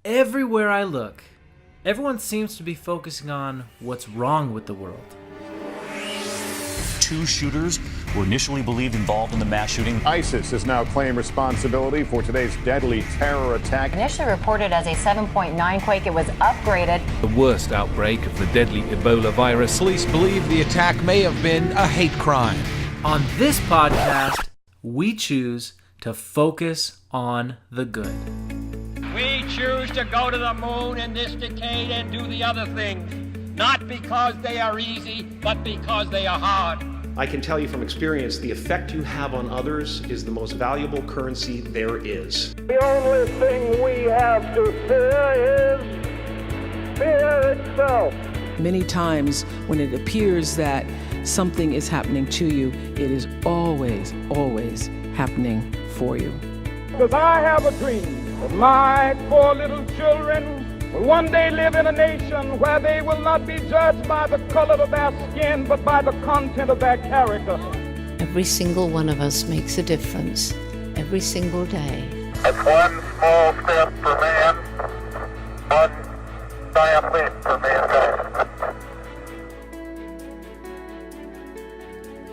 Everywhere I look, everyone seems to be focusing on what's wrong with the world. Two shooters were initially believed involved in the mass shooting. ISIS has now claimed responsibility for today's deadly terror attack. Initially reported as a 7.9 quake, it was upgraded. The worst outbreak of the deadly Ebola virus. Police believe the attack may have been a hate crime. On this podcast, we choose to focus on the good. We choose to go to the moon in this decade and do the other things, not because they are easy, but because they are hard. I can tell you from experience, the effect you have on others is the most valuable currency there is. The only thing we have to fear is fear itself. Many times when it appears that something is happening to you, it is always, always happening for you. Because I have a dream that my 4 little children will one day live in a nation where they will not be judged by the color of their skin, but by the content of their character. Every single one of us makes a difference every single day. That's one small step for man, one giant leap for mankind.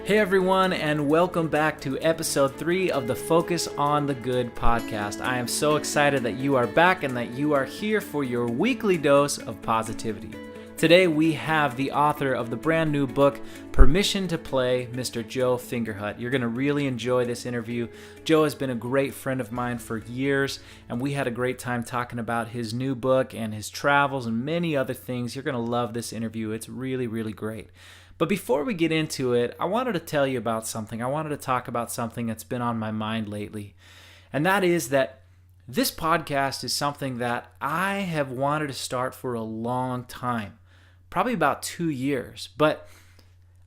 Hey everyone, and welcome back to episode 3 of the Focus on the Good podcast. I am so excited that you are back and that you are here for your weekly dose of positivity. Today we have the author of the brand new book, Permission to Play, Mr. Joe Fingerhut. You're going to really enjoy this interview. Joe has been a great friend of mine for years, and we had a great time talking about his new book and his travels and many other things. You're going to love this interview. It's really, really great. But before we get into it, I wanted to tell you about something. I wanted to talk about something that's been on my mind lately. And that is that this podcast is something that I have wanted to start for a long time, probably about 2 years. But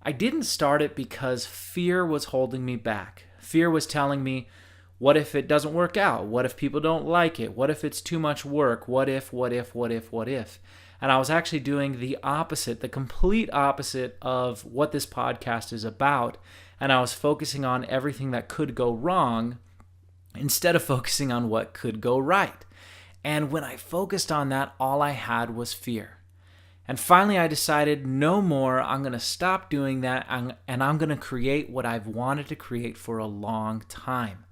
I didn't start it because fear was holding me back. Fear was telling me, what if it doesn't work out? What if people don't like it? What if it's too much work? What if? And I was actually doing the opposite, the complete opposite of what this podcast is about. And I was focusing on everything that could go wrong instead of focusing on what could go right. And when I focused on that, all I had was fear. And finally I decided no more. I'm going to stop doing that, and I'm going to create what I've wanted to create for a long time.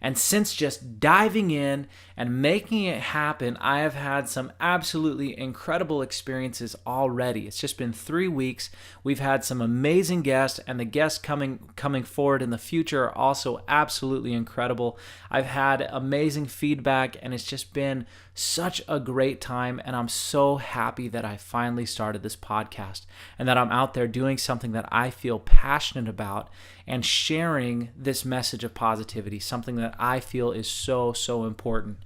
And since just diving in and making it happen, I have had some absolutely incredible experiences already. It's just been 3 weeks. We've had some amazing guests, and the guests coming forward in the future are also absolutely incredible. I've had amazing feedback, and it's just been such a great time, and I'm so happy that I finally started this podcast and that I'm out there doing something that I feel passionate about and sharing this message of positivity, something that I feel is so, so important.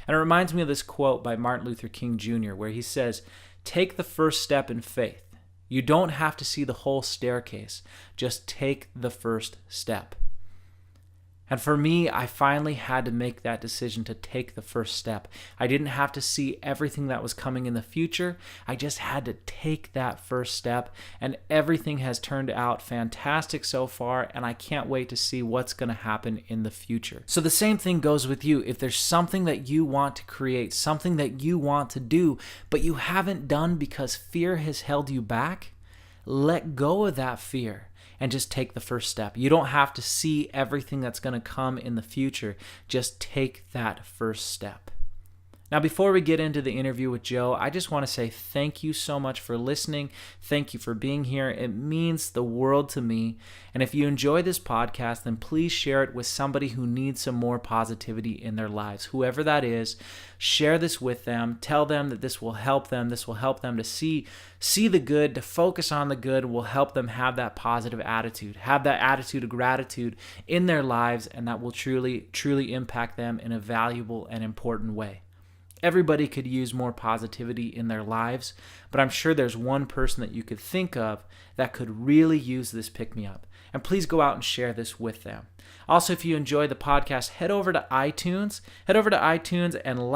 And it reminds me of this quote by Martin Luther King Jr., where he says, "Take the first step in faith. You don't have to see the whole staircase. Just take the first step." And for me, I finally had to make that decision to take the first step. I didn't have to see everything that was coming in the future. I just had to take that first step, and everything has turned out fantastic so far, and I can't wait to see what's going to happen in the future. So the same thing goes with you. If there's something that you want to create, something that you want to do, but you haven't done because fear has held you back, let go of that fear and just take the first step. You don't have to see everything that's going to come in the future. Just take that first step. Now, before we get into the interview with Joe, I just want to say thank you so much for listening. Thank you for being here. It means the world to me. And if you enjoy this podcast, then please share it with somebody who needs some more positivity in their lives. Whoever that is, share this with them. Tell them that this will help them. This will help them to see the good, to focus on the good, will help them have that positive attitude, have that attitude of gratitude in their lives, and that will truly, truly impact them in a valuable and important way. Everybody could use more positivity in their lives, but I'm sure there's one person that you could think of that could really use this pick-me-up. And please go out and share this with them. Also, if you enjoy the podcast, head over to iTunes. Head over to iTunes and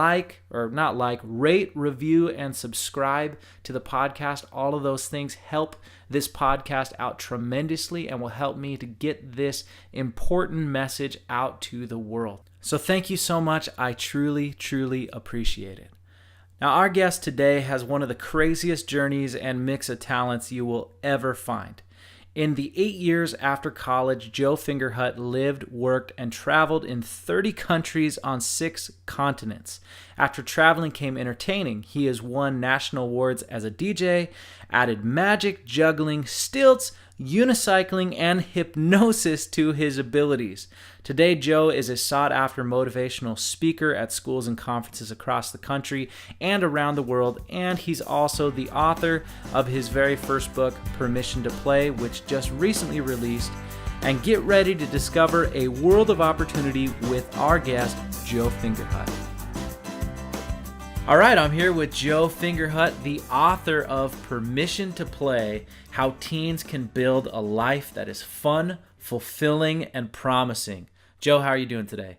rate, review, and subscribe to the podcast. All of those things help this podcast out tremendously and will help me to get this important message out to the world. So thank you so much. I truly, truly appreciate it. Now, our guest today has one of the craziest journeys and mix of talents you will ever find. In the 8 years after college, Joe Fingerhut lived, worked, and traveled in 30 countries on 6 continents. After traveling came entertaining. He has won national awards as a DJ, added magic, juggling, stilts, unicycling, and hypnosis to his abilities. Today, Joe is a sought-after motivational speaker at schools and conferences across the country and around the world, and he's also the author of his very first book, Permission to Play, which just recently released. And get ready to discover a world of opportunity with our guest, Joe Fingerhut. All right, I'm here with Joe Fingerhut, the author of Permission to Play, How Teens Can Build a Life That is Fun, Fulfilling, and Promising. Joe, how are you doing today?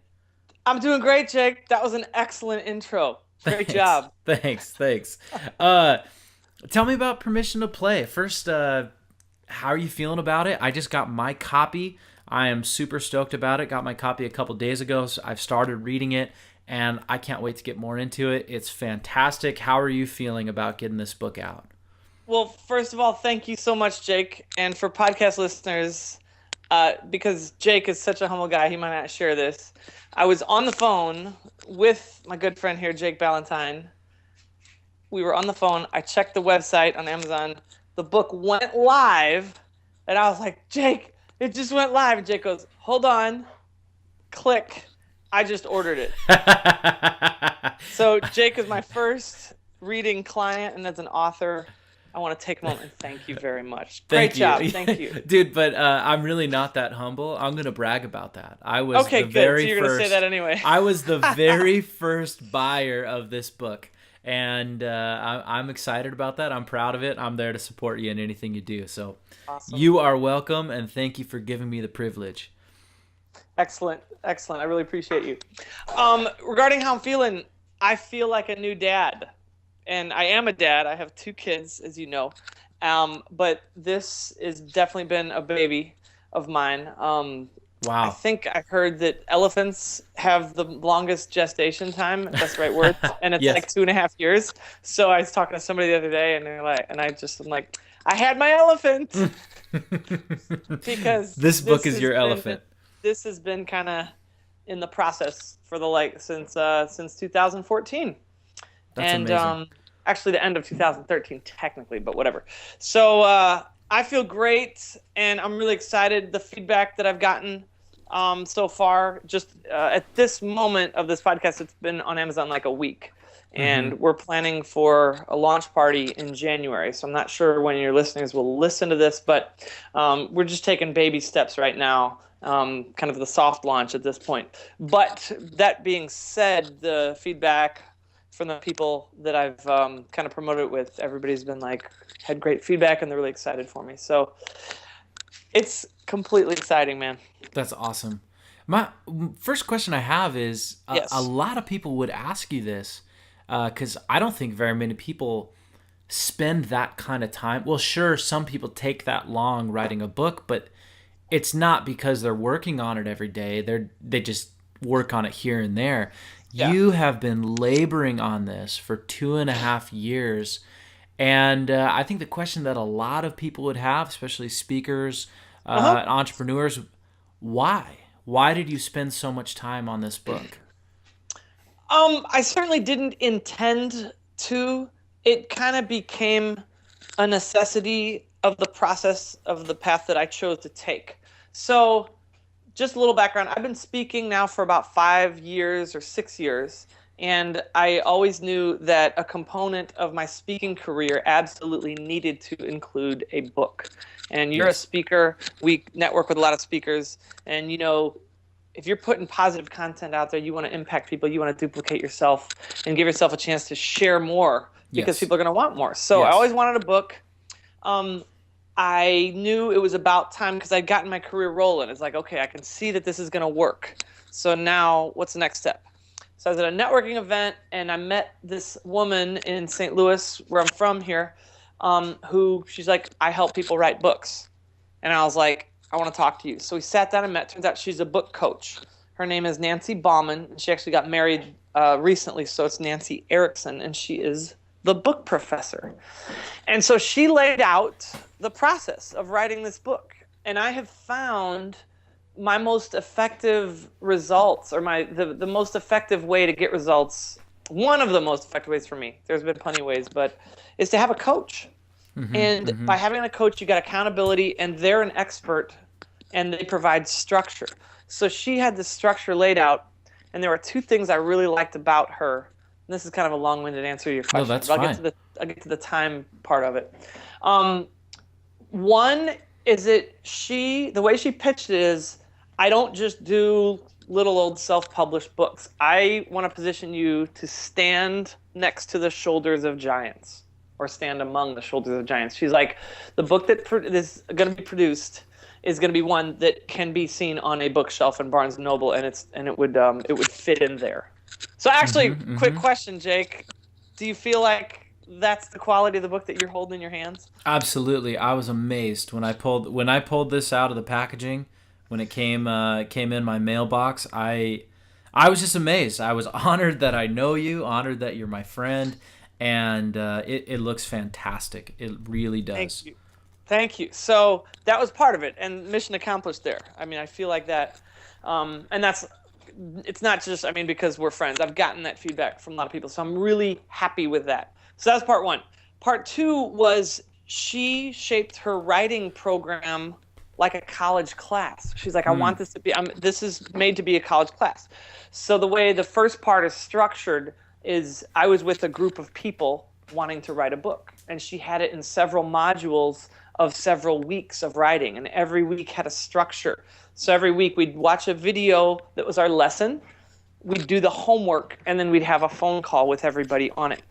I'm doing great, Jake. That was an excellent intro. Great job. Thanks. Tell me about Permission to Play. First, how are you feeling about it? I just got my copy. I am super stoked about it. Got my copy a couple days ago, so I've started reading it, and I can't wait to get more into it. It's fantastic. How are you feeling about getting this book out? Well, first of all, thank you so much, Jake. And for podcast listeners, because Jake is such a humble guy, he might not share this. I was on the phone with my good friend here, Jake Ballentine. We were on the phone. I checked the website on Amazon. The book went live, and I was like, Jake, it just went live. And Jake goes, hold on, click. I just ordered it. So Jake is my first reading client, and as an author, I want to take a moment and thank you very much. Great job. Thank you. Dude, but I'm really not that humble. I'm going to brag about that. I was okay, the good. very so you're going to say that anyway. I was the very first buyer of this book, and I'm excited about that. I'm proud of it. I'm there to support you in anything you do. So awesome. You are welcome, and thank you for giving me the privilege. Excellent. I really appreciate you. Regarding how I'm feeling, I feel like a new dad. And I am a dad. I have 2 kids, as you know. But this has definitely been a baby of mine. Wow. I think I heard that elephants have the longest gestation time, if that's the right word. And it's Yes. like 2.5 years. So I was talking to somebody the other day, and I'm like, I had my elephant. Because this book is your elephant. This has been kind of in the process for since 2014. That's amazing. Actually the end of 2013 technically, but whatever. So I feel great, and I'm really excited. The feedback that I've gotten so far, just at this moment of this podcast, it's been on Amazon like a week. And we're planning for a launch party in January. So I'm not sure when your listeners will listen to this, but we're just taking baby steps right now. Kind of the soft launch at this point. But that being said, the feedback from the people that I've kind of promoted it with, everybody's been had great feedback, and they're really excited for me. So it's completely exciting, man. That's awesome. My first question I have is, Yes. a lot of people would ask you this, because I don't think very many people spend that kind of time. Well, sure, some people take that long writing a book, but it's not because they're working on it every day. They just work on it here and there. Yeah. You have been laboring on this for 2.5 years. And I think the question that a lot of people would have, especially speakers, entrepreneurs, why? Why did you spend so much time on this book? I certainly didn't intend to. It kind of became a necessity of the process of the path that I chose to take. So just a little background. I've been speaking now for about 5 years or 6 years, and I always knew that a component of my speaking career absolutely needed to include a book. And you're a speaker. We network with a lot of speakers, and if you're putting positive content out there, you want to impact people, you want to duplicate yourself and give yourself a chance to share more because people are going to want more. So I always wanted a book. I knew it was about time because I'd gotten my career rolling. It's like, okay, I can see that this is going to work. So now what's the next step? So I was at a networking event, and I met this woman in St. Louis, where I'm from here, who she's like, I help people write books. And I was like, I want to talk to you. So we sat down and met. Turns out she's a book coach. Her name is Nancy Ballman. She actually got married recently, so it's Nancy Erickson, and she is the book professor. And so she laid out the process of writing this book. And I have found my most effective results, or the most effective way to get results, one of the most effective ways for me, there's been plenty of ways, but is to have a coach. By having a coach, you got accountability, and they're an expert, and they provide structure. So she had this structure laid out, and there were two things I really liked about her. And this is kind of a long-winded answer to your question. No, that's but fine. I'll get to the time part of it. One is the way she pitched it is, I don't just do little old self-published books. I want to position you to stand next to the shoulders of giants, or stand among the shoulders of giants. She's like, the book that is going to be produced is going to be one that can be seen on a bookshelf in Barnes & Noble, and it would fit in there. So actually, quick question, Jake. Do you feel like that's the quality of the book that you're holding in your hands? Absolutely. I was amazed when I pulled this out of the packaging, when it came in my mailbox. I was just amazed. I was honored that I know you, honored that you're my friend, and it looks fantastic. It really does. Thank you. So that was part of it, and mission accomplished there. I mean, I feel like that, and it's not just, because we're friends. I've gotten that feedback from a lot of people, so I'm really happy with that. So that's part one. Part two was she shaped her writing program like a college class. She's like, I want this to be, this is made to be a college class. So the way the first part is structured is, I was with a group of people wanting to write a book, and she had it in several modules of several weeks of writing, and every week had a structure. So every week we'd watch a video that was our lesson, we'd do the homework, and then we'd have a phone call with everybody on it.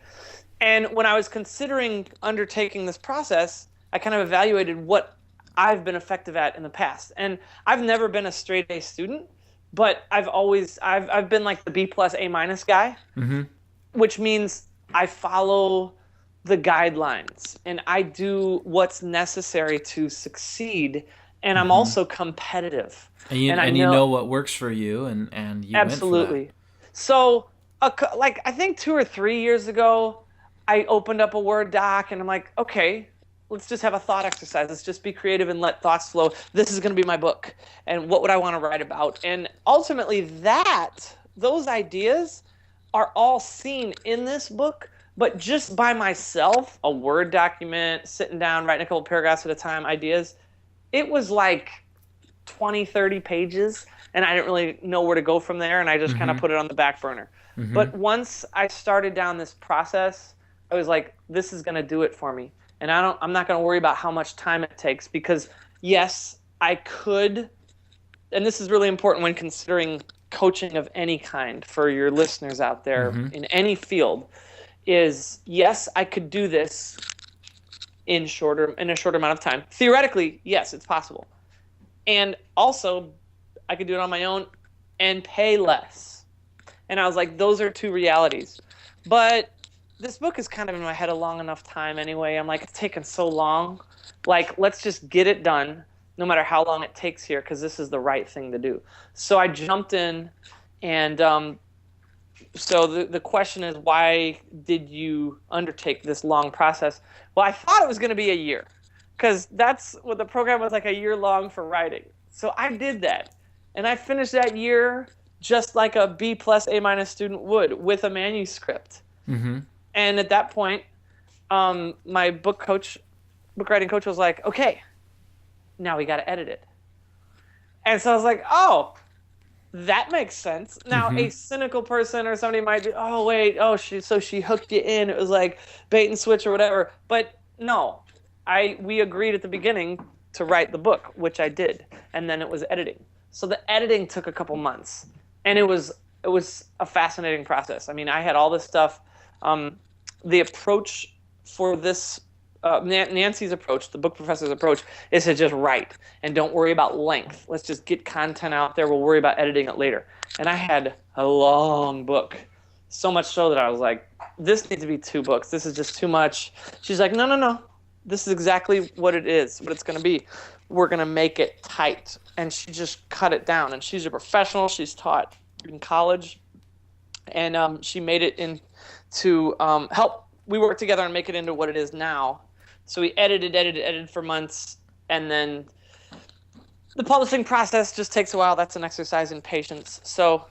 And when I was considering undertaking this process, I kind of evaluated what I've been effective at in the past. And I've never been a straight A student, but I've been like the B+ A- guy, which means I follow the guidelines and I do what's necessary to succeed. And I'm also competitive. And you know what works for you, and you absolutely. went for that. So, I think 2 or 3 years ago, I opened up a Word doc and I'm like, okay, let's just have a thought exercise. Let's just be creative and let thoughts flow. This is going to be my book. And what would I want to write about? And ultimately those ideas are all seen in this book, but just by myself, a Word document, sitting down, writing a couple paragraphs at a time, ideas, it was like 20, 30 pages, and I didn't really know where to go from there, and I just kind of put it on the back burner. But once I started down this process, I was like, this is going to do it for me. And I'm not going to worry about how much time it takes, because yes, I could, and this is really important when considering coaching of any kind for your listeners out there in any field, is yes, I could do this in a shorter amount of time. Theoretically, yes, it's possible. And also, I could do it on my own and pay less. And I was like, those are two realities. But this book is kind of in my head a long enough time anyway. I'm like, it's taken so long. Like, let's just get it done, no matter how long it takes here, because this is the right thing to do. So I jumped in, and so the question is, why did you undertake this long process? Well, I thought it was going to be a year, because that's what the program was, like a year long for writing. So I did that, and I finished that year just like a B+ A- student would, with a manuscript. And at that point, my book writing coach was like, okay, now we got to edit it. And so I was like, oh, that makes sense. Now, a cynical person or somebody might be, oh, wait, so she hooked you in. It was like bait and switch or whatever. But no, we agreed at the beginning to write the book, which I did. And then it was editing. So the editing took a couple months. And it was a fascinating process. I mean, I had all this stuff. The approach for this, Nancy's approach, the book professor's approach, is to just write and don't worry about length. Let's just get content out there. We'll worry about editing it later. And I had a long book, so much so that I was like, this needs to be 2 books. This is just too much. She's like, no. this is exactly what it is, what it's going to be. We're going to make it tight. And she just cut it down. And she's a professional. She's taught in college. And she made it into help. We worked together and make it into what it is now. So we edited for months. And then the publishing process just takes a while. That's an exercise in patience. So,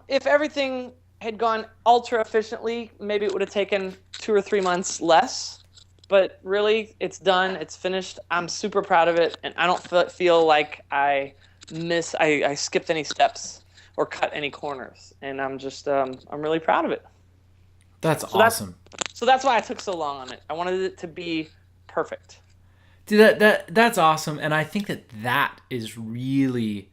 if everything had gone ultra efficiently, maybe it would have taken 2 or 3 months less. But really, it's done. It's finished. I'm super proud of it, and I don't feel like I skipped any steps or cut any corners. And I'm just I'm really proud of it. That's awesome. So that's why I took so long on it. I wanted it to be perfect. Dude, that's awesome, and I think that is really,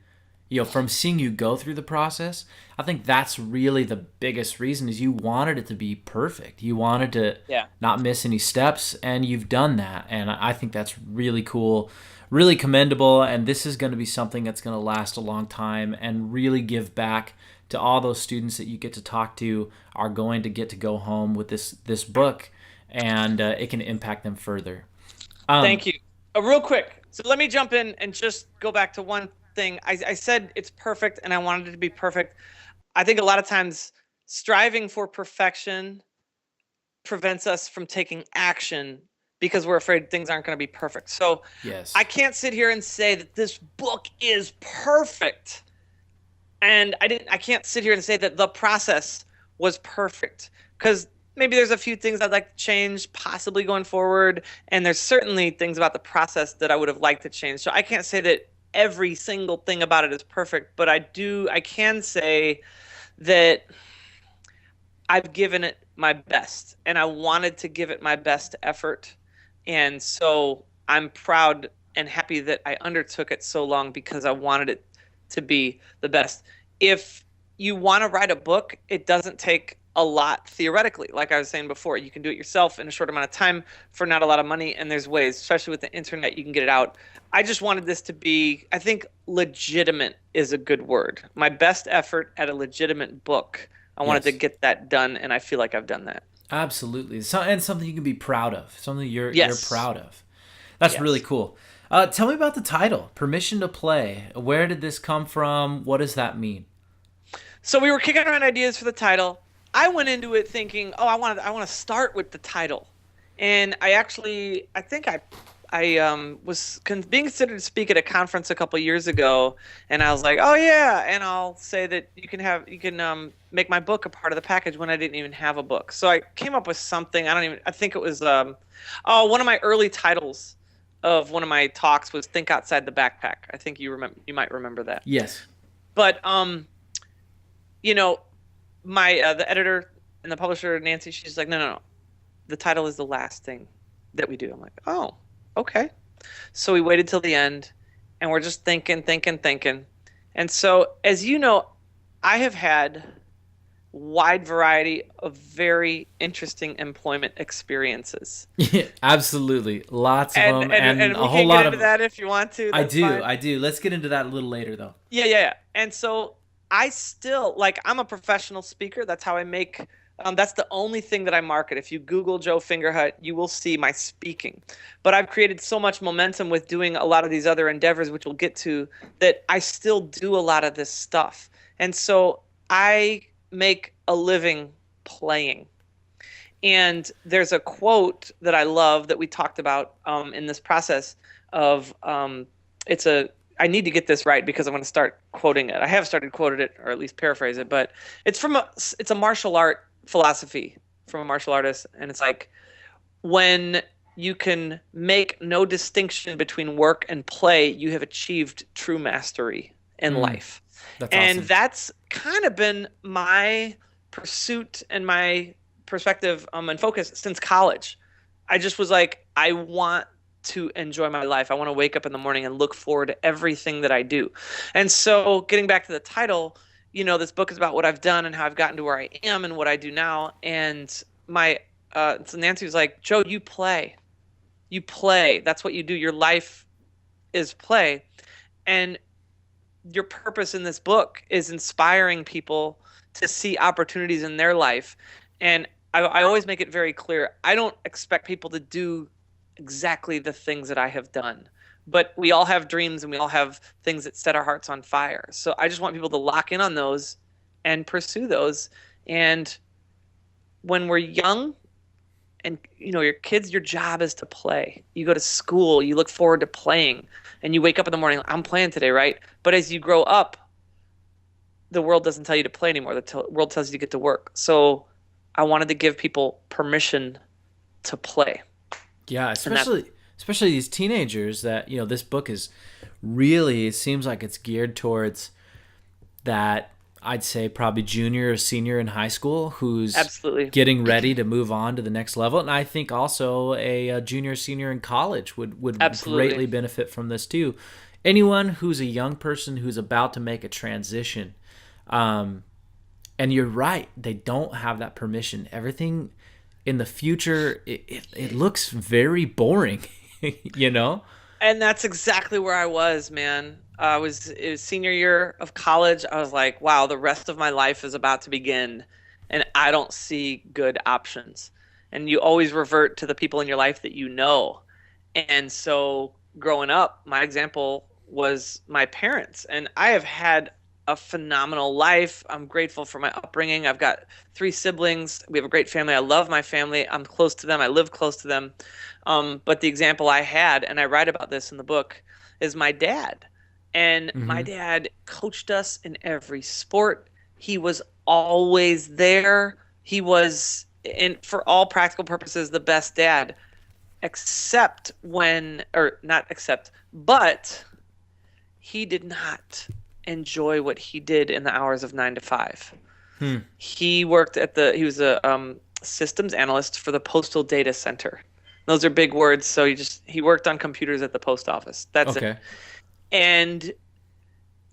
from seeing you go through the process, I think that's really the biggest reason is you wanted it to be perfect. You wanted to not miss any steps, and you've done that, and I think that's really cool, really commendable, and this is going to be something that's going to last a long time and really give back to all those students that you get to talk to are going to get to go home with this book, and it can impact them further. Thank you. Real quick, so let me jump in and just go back to one thing. I said it's perfect, and I wanted it to be perfect. I think a lot of times striving for perfection prevents us from taking action because we're afraid things aren't going to be perfect. So yes. I can't sit here and say that this book is perfect. And I can't sit here and say that the process was perfect, because maybe there's a few things I'd like to change possibly going forward. And there's certainly things about the process that I would have liked to change. So I can't say that every single thing about it is perfect, but I can say that I've given it my best, and I wanted to give it my best effort. And so I'm proud and happy that I undertook it so long because I wanted it to be the best. If you want to write a book, it doesn't take a lot theoretically. Like I was saying before, you can do it yourself in a short amount of time for not a lot of money, and there's ways, especially with the internet, you can get it out. I just wanted this to be, I think legitimate is a good word. My best effort at a legitimate book. I wanted to get that done, and I feel like I've done that. Absolutely. And something you can be proud of, something you're proud of. That's really cool. Tell me about the title, Permission to Play. Where did this come from? What does that mean? So we were kicking around ideas for the title. I went into it thinking, I want to start with the title. And I think I was being considered to speak at a conference a couple years ago, and I was like, oh yeah, and I'll say that you can make my book a part of the package when I didn't even have a book. So I came up with something. I think it was one of my early titles of one of my talks was Think Outside the Backpack. I think you might remember that. Yes. But the editor and the publisher, Nancy, she's like, no. The title is the last thing that we do. I'm like, oh, okay. So we waited till the end, and we're just thinking. And so, as you know, I have had wide variety of very interesting employment experiences. Yeah, absolutely. Lots of them. And a whole lot of that if you want to. I do. Let's get into that a little later, though. Yeah. And so I still, I'm a professional speaker. That's how I make, that's the only thing that I market. If you Google Joe Fingerhut, you will see my speaking. But I've created so much momentum with doing a lot of these other endeavors, which we'll get to, that I still do a lot of this stuff. And so I make a living playing. And there's a quote that I love that we talked about in this process of, I need to get this right because I'm going to start quoting it. I have started quoting it, or at least paraphrase it, but it's a martial art philosophy from a martial artist. And it's like, when you can make no distinction between work and play, you have achieved true mastery in life. That's awesome. And that's kind of been my pursuit and my perspective and focus since college. I just was like, I want to enjoy my life. I want to wake up in the morning and look forward to everything that I do. And so getting back to the title, this book is about what I've done and how I've gotten to where I am and what I do now. And so Nancy was like, Joe, you play. You play. That's what you do. Your life is play. And your purpose in this book is inspiring people to see opportunities in their life. And I always make it very clear, I don't expect people to do exactly the things that I have done. But we all have dreams and we all have things that set our hearts on fire. So I just want people to lock in on those and pursue those. And when we're young and, your kids, your job is to play. You go to school, you look forward to playing, and you wake up in the morning, I'm playing today, right? But as you grow up, the world doesn't tell you to play anymore. The world tells you to get to work. So I wanted to give people permission to play. Yeah, especially these teenagers that, this book is really, it seems like it's geared towards that, I'd say probably junior or senior in high school who's absolutely getting ready to move on to the next level. And I think also a junior, senior in college would greatly benefit from this too. Anyone who's a young person who's about to make a transition. And you're right, they don't have that permission. Everything in the future, it looks very boring, And that's exactly where I was, man. It was senior year of college. I was like, wow, the rest of my life is about to begin, and I don't see good options. And you always revert to the people in your life that you know. And so growing up, my example was my parents. And I have had a phenomenal life. I'm grateful for my upbringing. I've got 3 siblings. We have a great family. I love my family. I'm close to them. I live close to them. But the example I had, and I write about this in the book, is my dad. And my dad coached us in every sport. He was always there. He was, for all practical purposes, the best dad, but he did not enjoy what he did in the hours of 9 to 5. He worked he was a systems analyst for the Postal Data Center. Those are big words. So he worked on computers at the post office. That's it. And,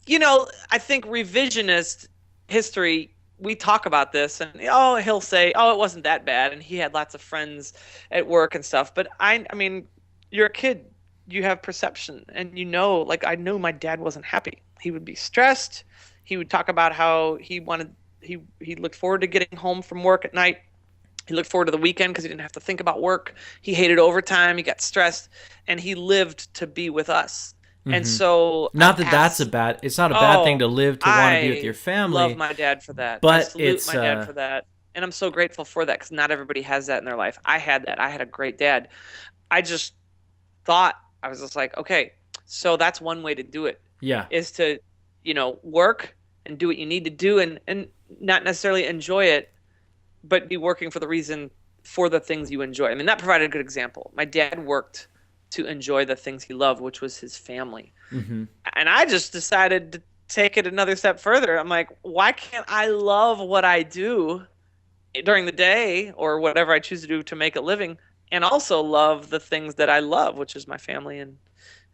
I think revisionist history, we talk about this and, he'll say, it wasn't that bad. And he had lots of friends at work and stuff. But I mean, you're a kid, you have perception, and I know my dad wasn't happy. He would be stressed. He would talk about how he looked forward to getting home from work at night. He looked forward to the weekend because he didn't have to think about work. He hated overtime. He got stressed, and he lived to be with us. And so it's not a bad thing to live to want to be with your family. I love my dad for that. But I salute my dad for that. And I'm so grateful for that because not everybody has that in their life. I had that. I had a great dad. I just thought, I was just like, okay, so that's one way to do it. Yeah. Is to, work and do what you need to do and not necessarily enjoy it, but be working for the things you enjoy. I mean, that provided a good example. My dad worked to enjoy the things he loved, which was his family. And I just decided to take it another step further. I'm like, why can't I love what I do during the day or whatever I choose to do to make a living and also love the things that I love, which is my family and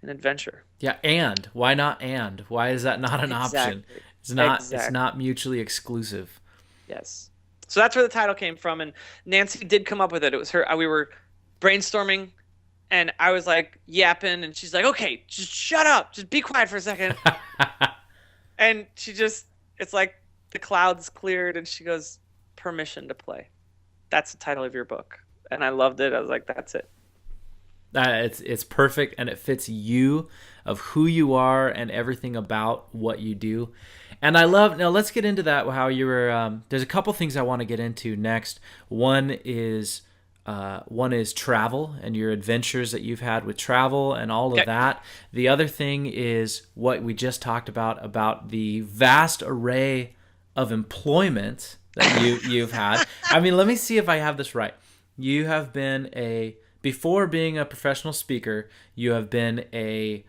adventure. Yeah, and why not? And why is that not an option? It's not. It's not mutually exclusive. Yes. So that's where the title came from, and Nancy did come up with it. It was her. We were brainstorming, and I was like yapping, and she's like, "Okay, just shut up, just be quiet for a second." And it's like the clouds cleared, and she goes, "Permission to play." That's the title of your book, and I loved it. I was like, "That's it." It's perfect, and it fits you of who you are and everything about what you do. And I love, now let's get into that, how you were, there's a couple things I want to get into next. One is travel and your adventures that you've had with travel and all of that. The other thing is what we just talked about the vast array of employment that you've had. I mean, let me see if I have this right. You have been before being a professional speaker, you have been a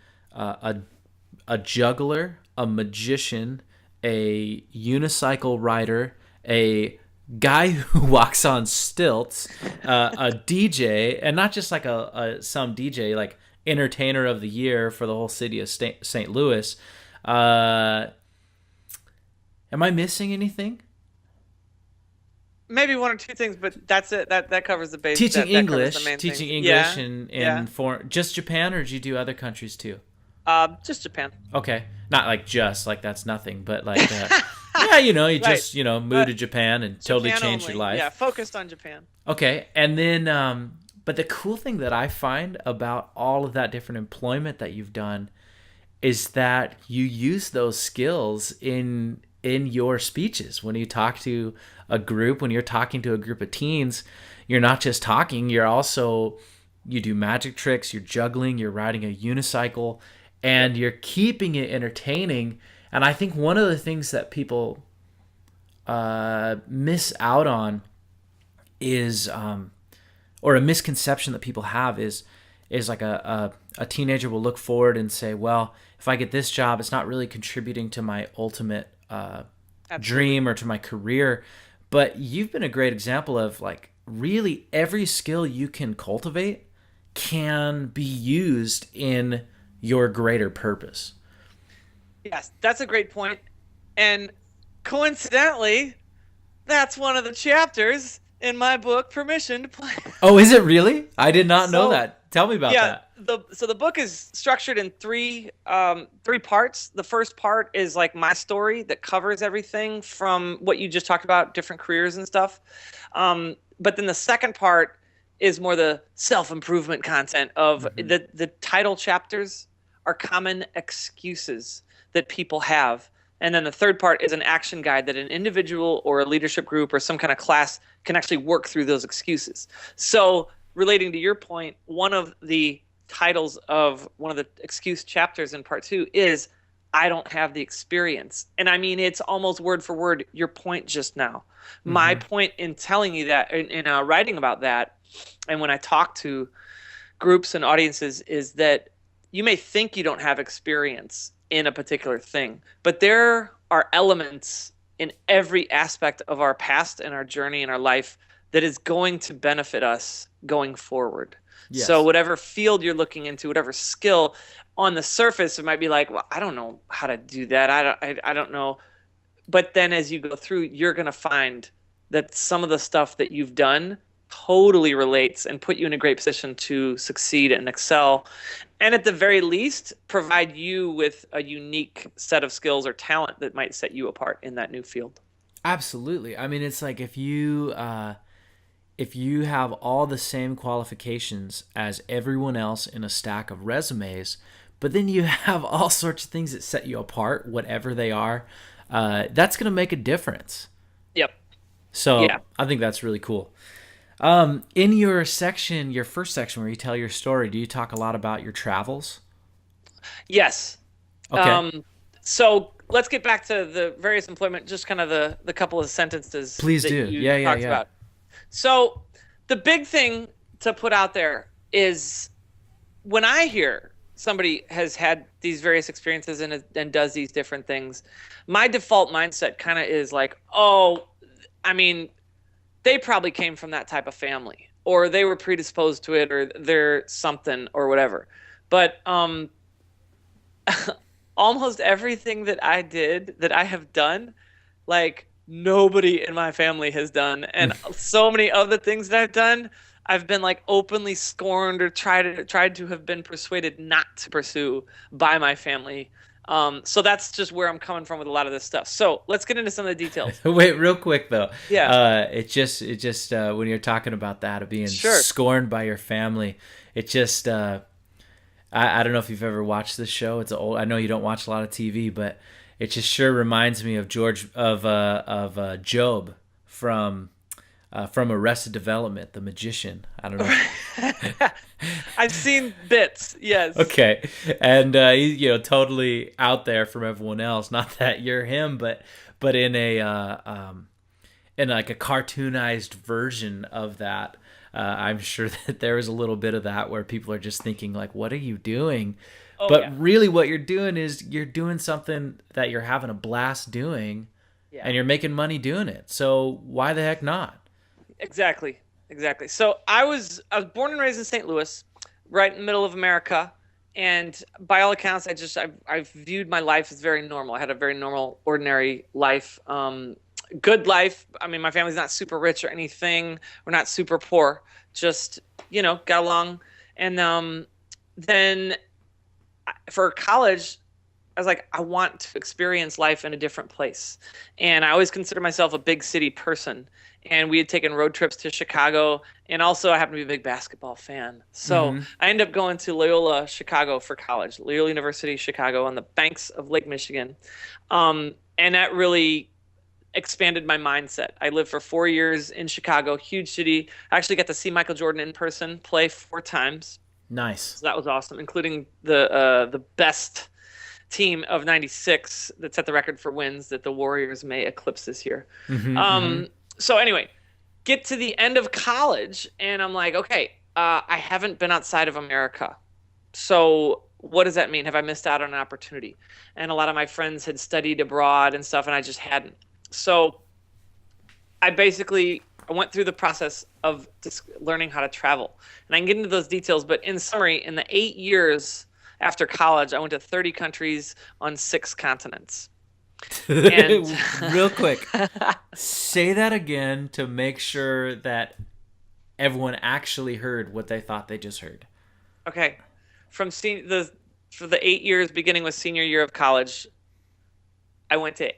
juggler, a magician, a unicycle rider, a guy who walks on stilts, a DJ, and not just like some DJ, like entertainer of the year for the whole city of St. Louis. Am I missing anything? Maybe one or two things, but that's it. That covers the base. Teaching English yeah. in foreign, just Japan, or did you do other countries too? Just Japan. Okay, not like that's nothing, but like you right. Just moved to Japan and totally changed your life. Yeah, focused on Japan. Okay, and then But the cool thing that I find about all of that different employment that you've done is that you use those skills in your speeches. When you talk to a group, when you're talking to a group of teens, you're not just talking, you do magic tricks, you're juggling, you're riding a unicycle, and you're keeping it entertaining. And I think one of the things that people miss out on is, or a misconception that people have is like a teenager will look forward and say, well, if I get this job, it's not really contributing to my ultimate dream or to my career. But you've been a great example of, like, really every skill you can cultivate can be used in your greater purpose. Yes, that's a great point. And coincidentally, that's one of the chapters in my book, Permission to Play. Oh, is it really? I did not know that. Tell me about that. So the book is structured in three parts. The first part is like my story that covers everything from what you just talked about, different careers and stuff. But then the second part is more the self-improvement content of the title chapters are common excuses that people have. And then the third part is an action guide that an individual or a leadership group or some kind of class can actually work through those excuses. So relating to your point, one of the titles of one of the excuse chapters in part 2 is I don't have the experience. And I mean, it's almost word for word your point just now. My point in telling you that, in writing about that, and when I talk to groups and audiences, is that you may think you don't have experience in a particular thing, but there are elements in every aspect of our past and our journey in our life that is going to benefit us going forward. Yes. So whatever field you're looking into, whatever skill, on the surface it might be like, well, I don't know how to do that. I don't know. But then as you go through, you're going to find that some of the stuff that you've done totally relates and put you in a great position to succeed and excel. And at the very least, provide you with a unique set of skills or talent that might set you apart in that new field. Absolutely. I mean, it's like if you have all the same qualifications as everyone else in a stack of resumes, but then you have all sorts of things that set you apart, whatever they are, that's going to make a difference. Yep. So yeah. I think that's really cool. In your section, your first section where you tell your story, do you talk a lot about your travels? Yes. Okay. So let's get back to the various employment, just kind of the couple of sentences. Please do. You talked about. So the big thing to put out there is when I hear somebody has had these various experiences and does these different things, my default mindset kind of is like, oh, I mean, they probably came from that type of family, or they were predisposed to it, or they're something or whatever. But almost everything that I did, that I have done, like nobody in my family has done. And so many of the things that I've done, I've been like openly scorned or tried to have been persuaded not to pursue by my family. So that's just where I'm coming from with a lot of this stuff. So let's get into some of the details. Wait, real quick though. Yeah. It just when you're talking about that, of being scorned by your family, it just, I don't know if you've ever watched this show. It's old. I know you don't watch a lot of TV, but it just sure reminds me of Job from Arrested Development, the magician. I don't know. I've seen bits, yes. Okay, and he's totally out there from everyone else. Not that you're him, but in a like a cartoonized version of that. I'm sure that there is a little bit of that where people are just thinking like, "What are you doing?" Really, what you're doing is you're doing something that you're having a blast doing, and you're making money doing it. So why the heck not? Exactly. So I was born and raised in St. Louis, right in the middle of America, and by all accounts, I viewed my life as very normal. I had a very normal, ordinary life, good life. I mean, my family's not super rich or anything. We're not super poor. Just got along. And then for college, I was like, I want to experience life in a different place. And I always consider myself a big city person. and we had taken road trips to Chicago. And also, I happen to be a big basketball fan. So I ended up going to Loyola Chicago for college, Loyola University Chicago on the banks of Lake Michigan. And that really expanded my mindset. I lived for 4 years in Chicago, huge city. I actually got to see Michael Jordan in person play 4 times. Nice. So that was awesome, including the best team of '96 that set the record for wins that the Warriors may eclipse this year. So anyway, get to the end of college, and I'm like, okay, I haven't been outside of America. So what does that mean? Have I missed out on an opportunity? And a lot of my friends had studied abroad and stuff, and I just hadn't. So I went through the process of just learning how to travel. And I can get into those details, but in summary, in the 8 years after college, I went to 30 countries on 6 continents. And real quick, say that again to make sure that everyone actually heard what they thought they just heard. Okay. For the 8 years beginning with senior year of college, I went to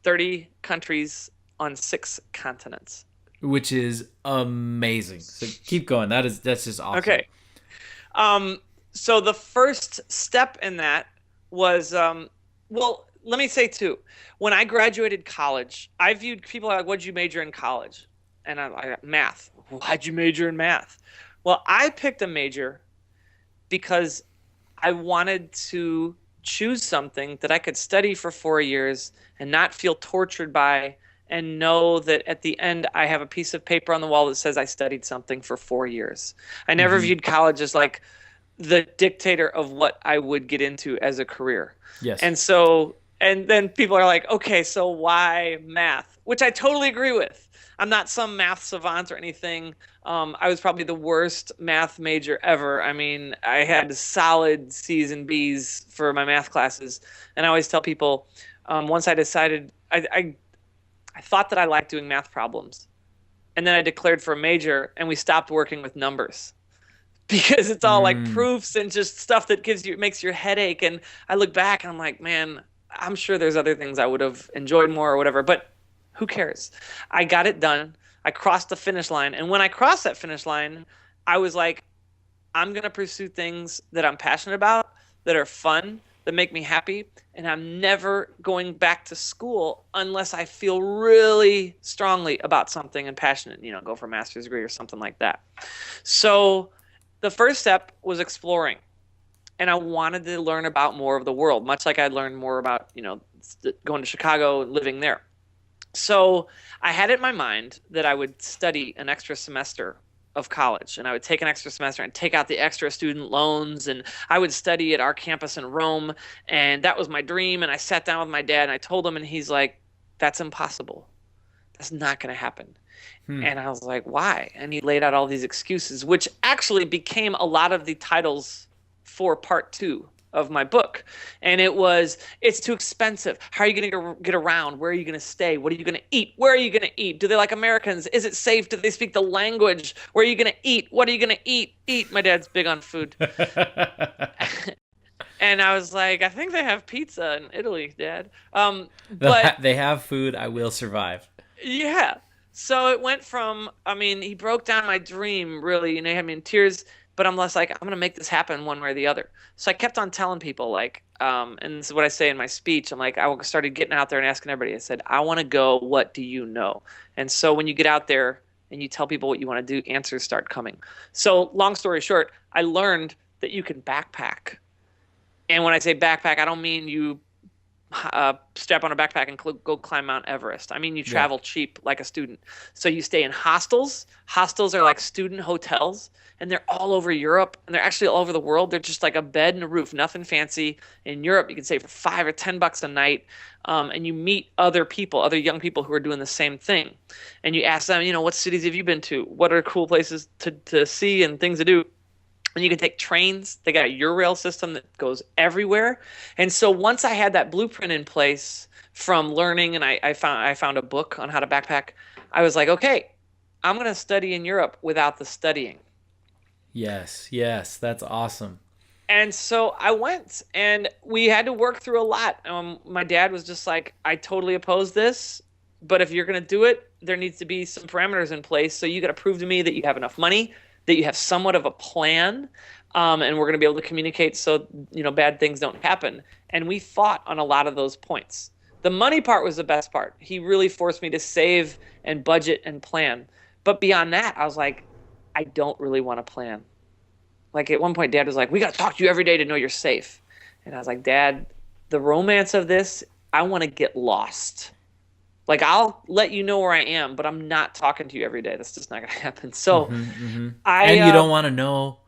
30 countries on 6 continents. Which is amazing. So keep going. That's just awesome. Okay. So the first step in that was, let me say too, when I graduated college, I viewed people like, what'd you major in college? And I got math. Why'd you major in math? Well, I picked a major because I wanted to choose something that I could study for 4 years and not feel tortured by, and know that at the end I have a piece of paper on the wall that says I studied something for 4 years. I never viewed college as like the dictator of what I would get into as a career. Yes. And then people are like, okay, so why math? Which I totally agree with. I'm not some math savant or anything. I was probably the worst math major ever. I mean, I had solid C's and B's for my math classes. And I always tell people, once I decided, I thought that I liked doing math problems. And then I declared for a major, and we stopped working with numbers. Because it's all like proofs and just stuff that makes your head ache. And I look back and I'm like, man, I'm sure there's other things I would have enjoyed more or whatever, but who cares? I got it done. I crossed the finish line. And when I crossed that finish line, I was like, I'm going to pursue things that I'm passionate about, that are fun, that make me happy. And I'm never going back to school unless I feel really strongly about something and passionate, go for a master's degree or something like that. So the first step was exploring. And I wanted to learn about more of the world, much like I'd learned more about, going to Chicago and living there. So I had it in my mind that I would study an extra semester of college, and I would take an extra semester and take out the extra student loans, and I would study at our campus in Rome, and that was my dream. And I sat down with my dad and I told him, and he's like, that's impossible. That's not going to happen. And I was like, why? And he laid out all these excuses, which actually became a lot of the titles for part 2 of my book. And it's too expensive. How are you going to get around? Where are you going to stay? What are you going to eat? Where are you going to eat? Do they like Americans? Is it safe? Do they speak the language? Where are you going to eat? What are you going to eat? Eat. My dad's big on food. And I was like, I think they have pizza in Italy, Dad. But they have food. I will survive. Yeah. So it went from, he broke down my dream, really, he had me in tears, but I'm less like, I'm going to make this happen one way or the other. So I kept on telling people, and this is what I say in my speech, I started getting out there and asking everybody, I said, I want to go, what do you know? And so when you get out there and you tell people what you want to do, answers start coming. So long story short, I learned that you can backpack. And when I say backpack, I don't mean you strap on a backpack and go climb Mount Everest. I mean, you travel cheap like a student. So you stay in hostels. Hostels are like student hotels, and they're all over Europe, and they're actually all over the world. They're just like a bed and a roof, nothing fancy. In Europe, you can stay for $5 or $10 a night, and you meet other people, other young people who are doing the same thing. And you ask them, what cities have you been to? What are cool places to see and things to do? And you can take trains. They got a Eurail system that goes everywhere. And so once I had that blueprint in place from learning, and I found a book on how to backpack, I was like, okay, I'm going to study in Europe without the studying. Yes, that's awesome. And so I went, and we had to work through a lot. My dad was just like, I totally oppose this. But if you're going to do it, there needs to be some parameters in place. So you got to prove to me that you have enough money, that you have somewhat of a plan, and we're going to be able to communicate so, bad things don't happen. And we fought on a lot of those points. The money part was the best part. He really forced me to save and budget and plan. But beyond that, I was like, I don't really want to plan. Like at one point, Dad was like, we got to talk to you every day to know you're safe. And I was like, Dad, the romance of this, I want to get lost. Like, I'll let you know where I am, but I'm not talking to you every day. That's just not going to happen. So and you don't want to know,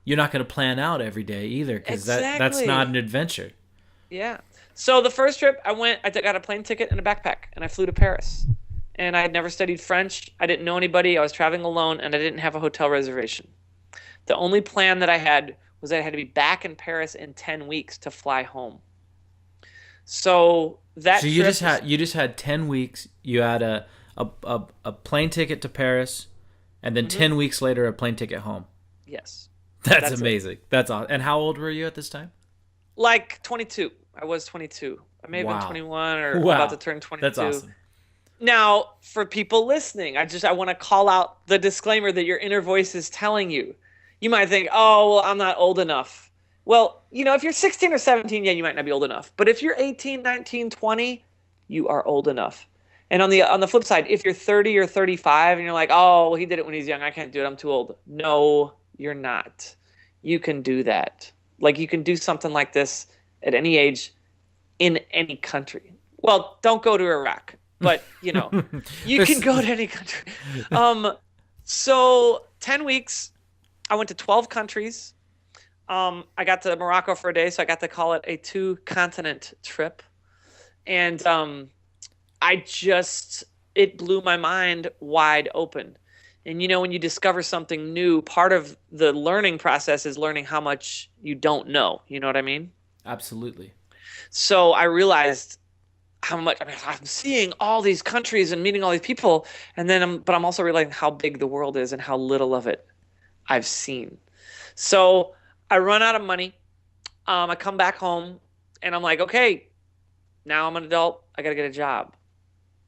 you're not going to plan out every day either, because that's not an adventure. Yeah. So the first trip I got a plane ticket and a backpack, and I flew to Paris. And I had never studied French. I didn't know anybody. I was traveling alone, and I didn't have a hotel reservation. The only plan that I had was that I had to be back in Paris in 10 weeks to fly home. So you just had 10 weeks. You had a plane ticket to Paris, and then 10 weeks later a plane ticket home. Yes. That's amazing. That's awesome. And how old were you at this time? Like 22. I was 22. I may have been 21 or about to turn 22. That's awesome. Now, for people listening, I want to call out the disclaimer that your inner voice is telling you. You might think, oh, well, I'm not old enough. Well, if you're 16 or 17, yeah, you might not be old enough. But if you're 18, 19, 20, you are old enough. And on the flip side, if you're 30 or 35 and you're like, oh, well, he did it when he's young, I can't do it, I'm too old. No, you're not. You can do that. Like, you can do something like this at any age in any country. Well, don't go to Iraq, but, you can go to any country. So 10 weeks, I went to 12 countries. I got to Morocco for a day, so I got to call it a 2-continent trip. And it blew my mind wide open. And, when you discover something new, part of the learning process is learning how much you don't know. You know what I mean? Absolutely. So I realized how much, I'm seeing all these countries and meeting all these people, but I'm also realizing how big the world is and how little of it I've seen. So I run out of money. I come back home and I'm like, okay, now I'm an adult. I got to get a job.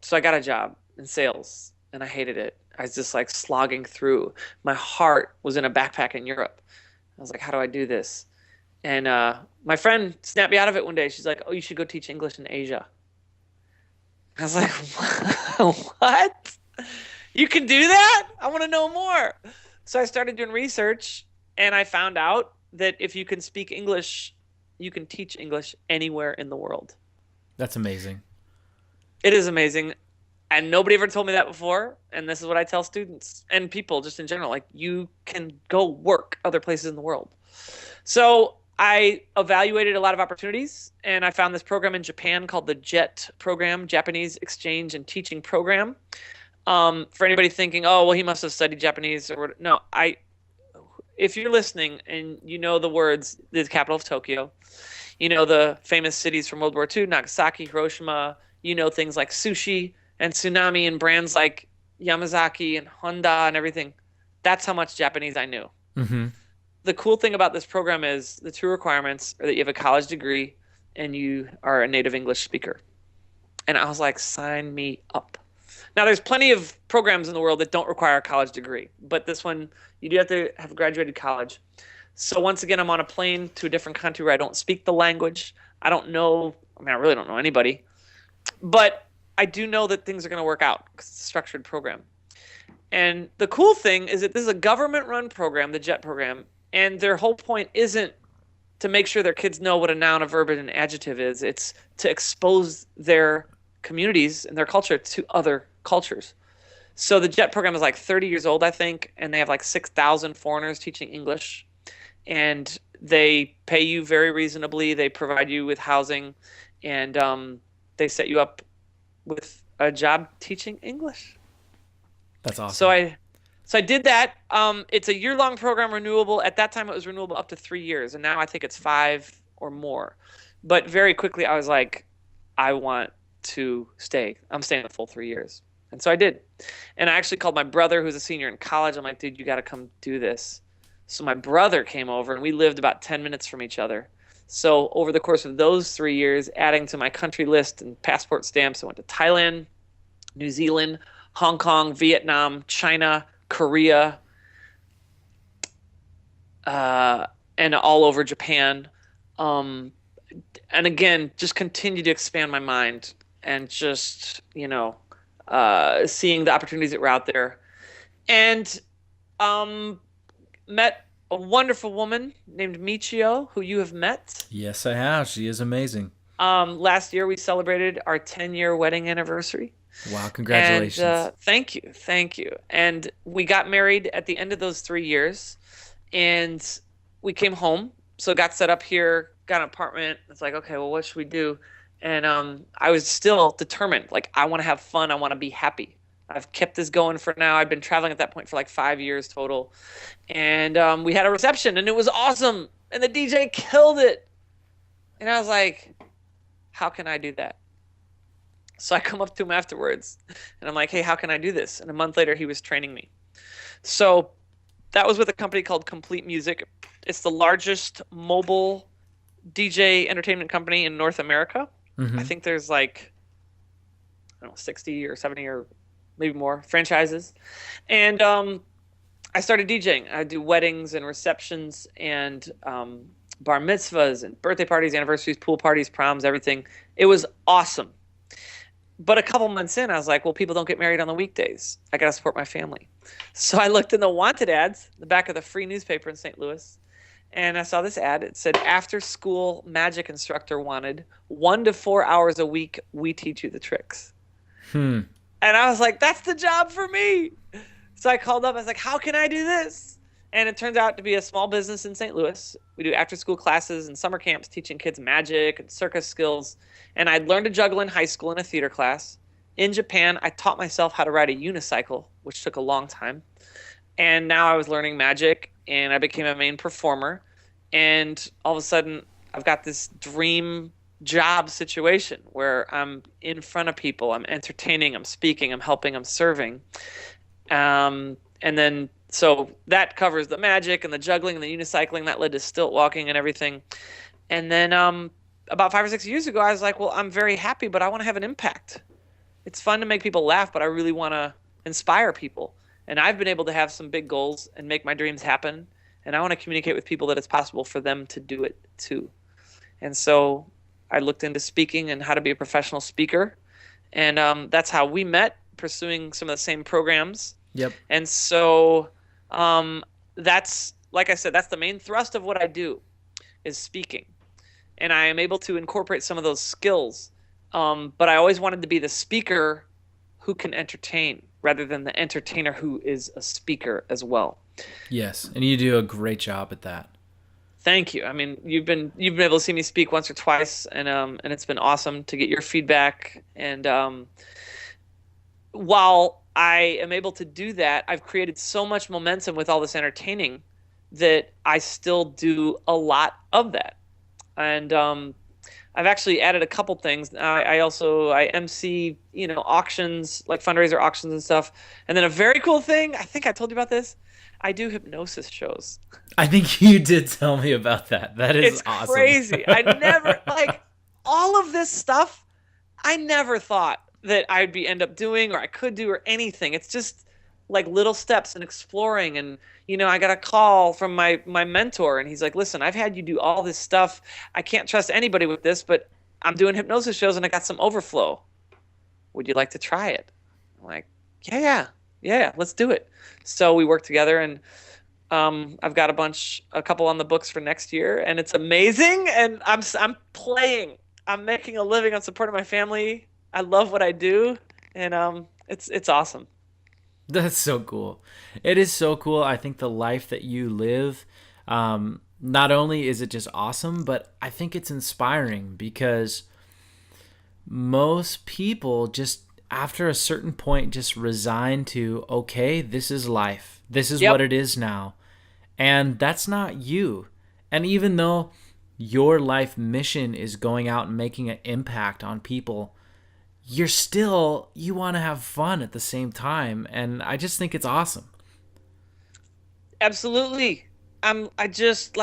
So I got a job in sales and I hated it. I was just like slogging through. My heart was in a backpack in Europe. I was like, how do I do this? And my friend snapped me out of it one day. She's like, oh, you should go teach English in Asia. I was like, what? You can do that? I want to know more. So I started doing research, and I found out that if you can speak English, you can teach English anywhere in the world. That's amazing. It is amazing. And nobody ever told me that before. And this is what I tell students and people just in general. Like, you can go work other places in the world. So I evaluated a lot of opportunities, and I found this program in Japan called the JET program, Japanese Exchange and Teaching Program. For anybody thinking, oh, well, he must have studied Japanese. No, if you're listening and you know the words, the capital of Tokyo, you know the famous cities from World War II, Nagasaki, Hiroshima, you know things like sushi and tsunami and brands like Yamazaki and Honda and everything. That's how much Japanese I knew. Mm-hmm. The cool thing about this program is the 2 requirements are that you have a college degree and you are a native English speaker. And I was like, sign me up. Now, there's plenty of programs in the world that don't require a college degree, but this one, you do have to have graduated college. So once again, I'm on a plane to a different country where I don't speak the language. I really don't know anybody. But I do know that things are going to work out because it's a structured program. And the cool thing is that this is a government-run program, the JET program, and their whole point isn't to make sure their kids know what a noun, a verb, and an adjective is. It's to expose their communities and their culture to other cultures. So the JET program is like 30 years old, I think, and they have like 6,000 foreigners teaching English. And they pay you very reasonably. They provide you with housing, and they set you up with a job teaching English. That's awesome. So I did that. It's a year-long program, renewable. At that time, it was renewable up to 3 years, and now I think it's 5 or more. But very quickly, I was like, I want to stay. I'm staying the full 3 years. And so I did. And I actually called my brother, who's a senior in college. I'm like, dude, you got to come do this. So my brother came over, and we lived about 10 minutes from each other. So over the course of those 3 years, adding to my country list and passport stamps, I went to Thailand, New Zealand, Hong Kong, Vietnam, China, Korea, and all over Japan. And again, just continue to expand my mind and just, seeing the opportunities that were out there. And met a wonderful woman named Michio, who you have met. Yes, I have. She is amazing. Last year, we celebrated our 10-year wedding anniversary. Wow, congratulations. And, thank you. And we got married at the end of those 3 years. And we came home. So got set up here, got an apartment. It's like, okay, well, what should we do? And I was still determined. Like, I want to have fun. I want to be happy. I've kept this going for now. I've been traveling at that point for like 5 years total. And we had a reception, and it was awesome. And the DJ killed it. And I was like, how can I do that? So I come up to him afterwards, and I'm like, hey, how can I do this? And a month later, he was training me. So that was with a company called Complete Music. It's the largest mobile DJ entertainment company in North America. Mm-hmm. I think there's like, 60 or 70 or maybe more franchises. And I started DJing. I do weddings and receptions and bar mitzvahs and birthday parties, anniversaries, pool parties, proms, everything. It was awesome. But a couple months in, I was like, well, people don't get married on the weekdays. I got to support my family. So I looked in the wanted ads, the back of the free newspaper in St. Louis, and I saw this ad. It said, after school magic instructor wanted, 1 to 4 hours a week, we teach you the tricks. And I was like, that's the job for me. So I called up. I was like, how can I do this? And it turns out to be a small business in St. Louis. We do after-school classes and summer camps teaching kids magic and circus skills. And I'd learned to juggle in high school in a theater class. In Japan, I taught myself how to ride a unicycle, which took a long time. And now I was learning magic, and I became a main performer. And all of a sudden, I've got this dream job situation where I'm in front of people, I'm entertaining, I'm speaking, I'm helping, I'm serving. And then so that covers the magic and the juggling and the unicycling. That led to stilt-walking and everything. And then about 5 or 6 years ago, I was like, well, I'm very happy, but I want to have an impact. It's fun to make people laugh, but I really want to inspire people. And I've been able to have some big goals and make my dreams happen. And I want to communicate with people that it's possible for them to do it too. And so I looked into speaking and how to be a professional speaker. And that's how we met, pursuing some of the same programs. Yep. And so that's, like I said, that's the main thrust of what I do, is speaking. And I am able to incorporate some of those skills. But I always wanted to be the speaker who can entertain rather than the entertainer who is a speaker as well. Yes, and you do a great job at that. Thank you. I mean, you've been able to see me speak once or twice, and it's been awesome to get your feedback. And while I am able to do that, I've created so much momentum with all this entertaining that I still do a lot of that. And I've actually added a couple things. I MC, auctions, like fundraiser auctions and stuff. And then a very cool thing, I think I told you about this, I do hypnosis shows. I think you did tell me about that. That is awesome. It's crazy. I never, all of this stuff, I never thought that I'd end up doing or I could do or anything. It's just like little steps and exploring. And, I got a call from my mentor, and he's like, listen, I've had you do all this stuff. I can't trust anybody with this, but I'm doing hypnosis shows and I got some overflow. Would you like to try it? I'm like, yeah, let's do it. So we worked together, and I've got a couple on the books for next year, and it's amazing. And I'm playing. I'm making a living. I'm supporting my family. I love what I do, and it's awesome. That's so cool. It is so cool. I think the life that you live, not only is it just awesome, but I think it's inspiring, because most people just after a certain point just resign to, okay, this is life. This is what it is now. And that's not you. And even though your life mission is going out and making an impact on people, you want to have fun at the same time. And I just think it's awesome. Absolutely. I just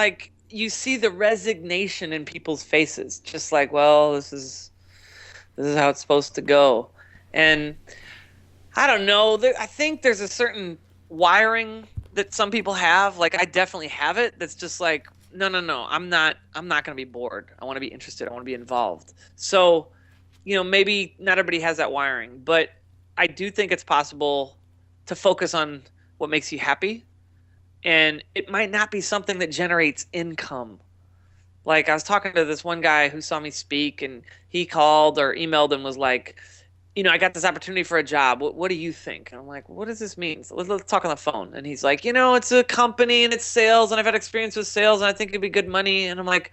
you see the resignation in people's faces, just like, well, this is how it's supposed to go. And I don't know. I think there's a certain wiring that some people have. Like I definitely have it. That's just like, no. I'm not going to be bored. I want to be interested. I want to be involved. So, maybe not everybody has that wiring, but I do think it's possible to focus on what makes you happy. And it might not be something that generates income. Like I was talking to this one guy who saw me speak, and he called or emailed and was like, I got this opportunity for a job. What do you think? And I'm like, what does this mean? So let's talk on the phone. And he's like, it's a company and it's sales, and I've had experience with sales, and I think it'd be good money. And I'm like,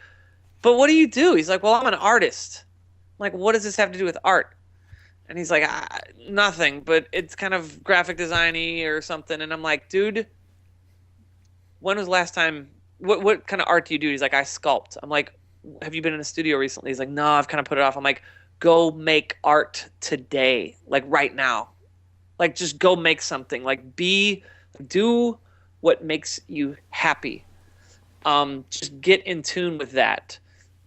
but what do you do? He's like, well, I'm an artist. I'm like, what does this have to do with art? And he's like, nothing, but it's kind of graphic design-y or something. And I'm like, dude, when was the last time, what kind of art do you do? He's like, I sculpt. I'm like, have you been in a studio recently? He's like, no, I've kind of put it off. I'm like, go make art today, like right now. Like just go make something. Like do what makes you happy. Just get in tune with that.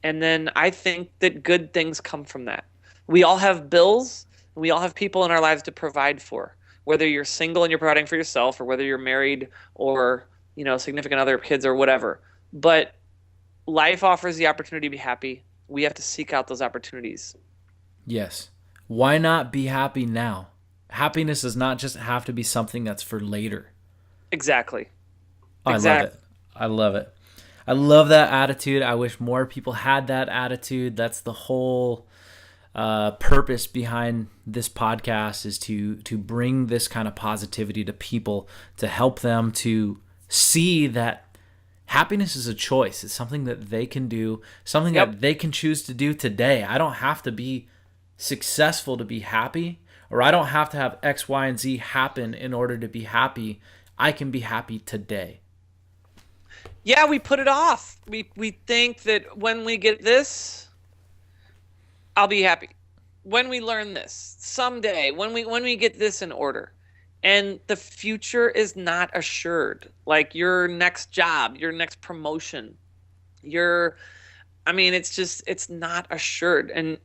And then I think that good things come from that. We all have bills, and we all have people in our lives to provide for. Whether you're single and you're providing for yourself, or whether you're married or, significant other, kids or whatever. But life offers the opportunity to be happy. We have to seek out those opportunities. Yes. Why not be happy now? Happiness does not just have to be something that's for later. Exactly. I love it. I love it. I love that attitude. I wish more people had that attitude. That's the whole purpose behind this podcast, is to bring this kind of positivity to people, to help them to see that happiness is a choice. It's something that they can do, something that they can choose to do today. I don't have to be successful to be happy, or I don't have to have X, Y, and Z happen in order to be happy. I can be happy today. Yeah, we put it off. We think that when we get this, I'll be happy. When we learn this, someday, when we get this in order. And the future is not assured. Like your next job, your next promotion, it's not assured. And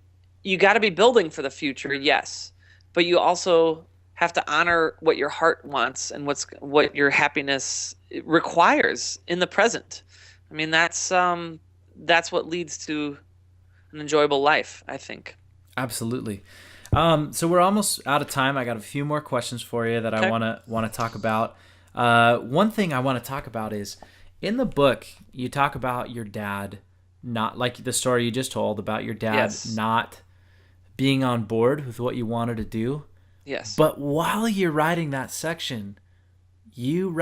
you got to be building for the future, yes, but you also have to honor what your heart wants and what your happiness requires in the present. I mean, that's what leads to an enjoyable life, I think. Absolutely. So we're almost out of time. I got a few more questions for you that I want to talk about. One thing I want to talk about is, in the book, you talk about your dad, not like the story you just told about your dad not being on board with what you wanted to do. Yes. But while you're writing that section, you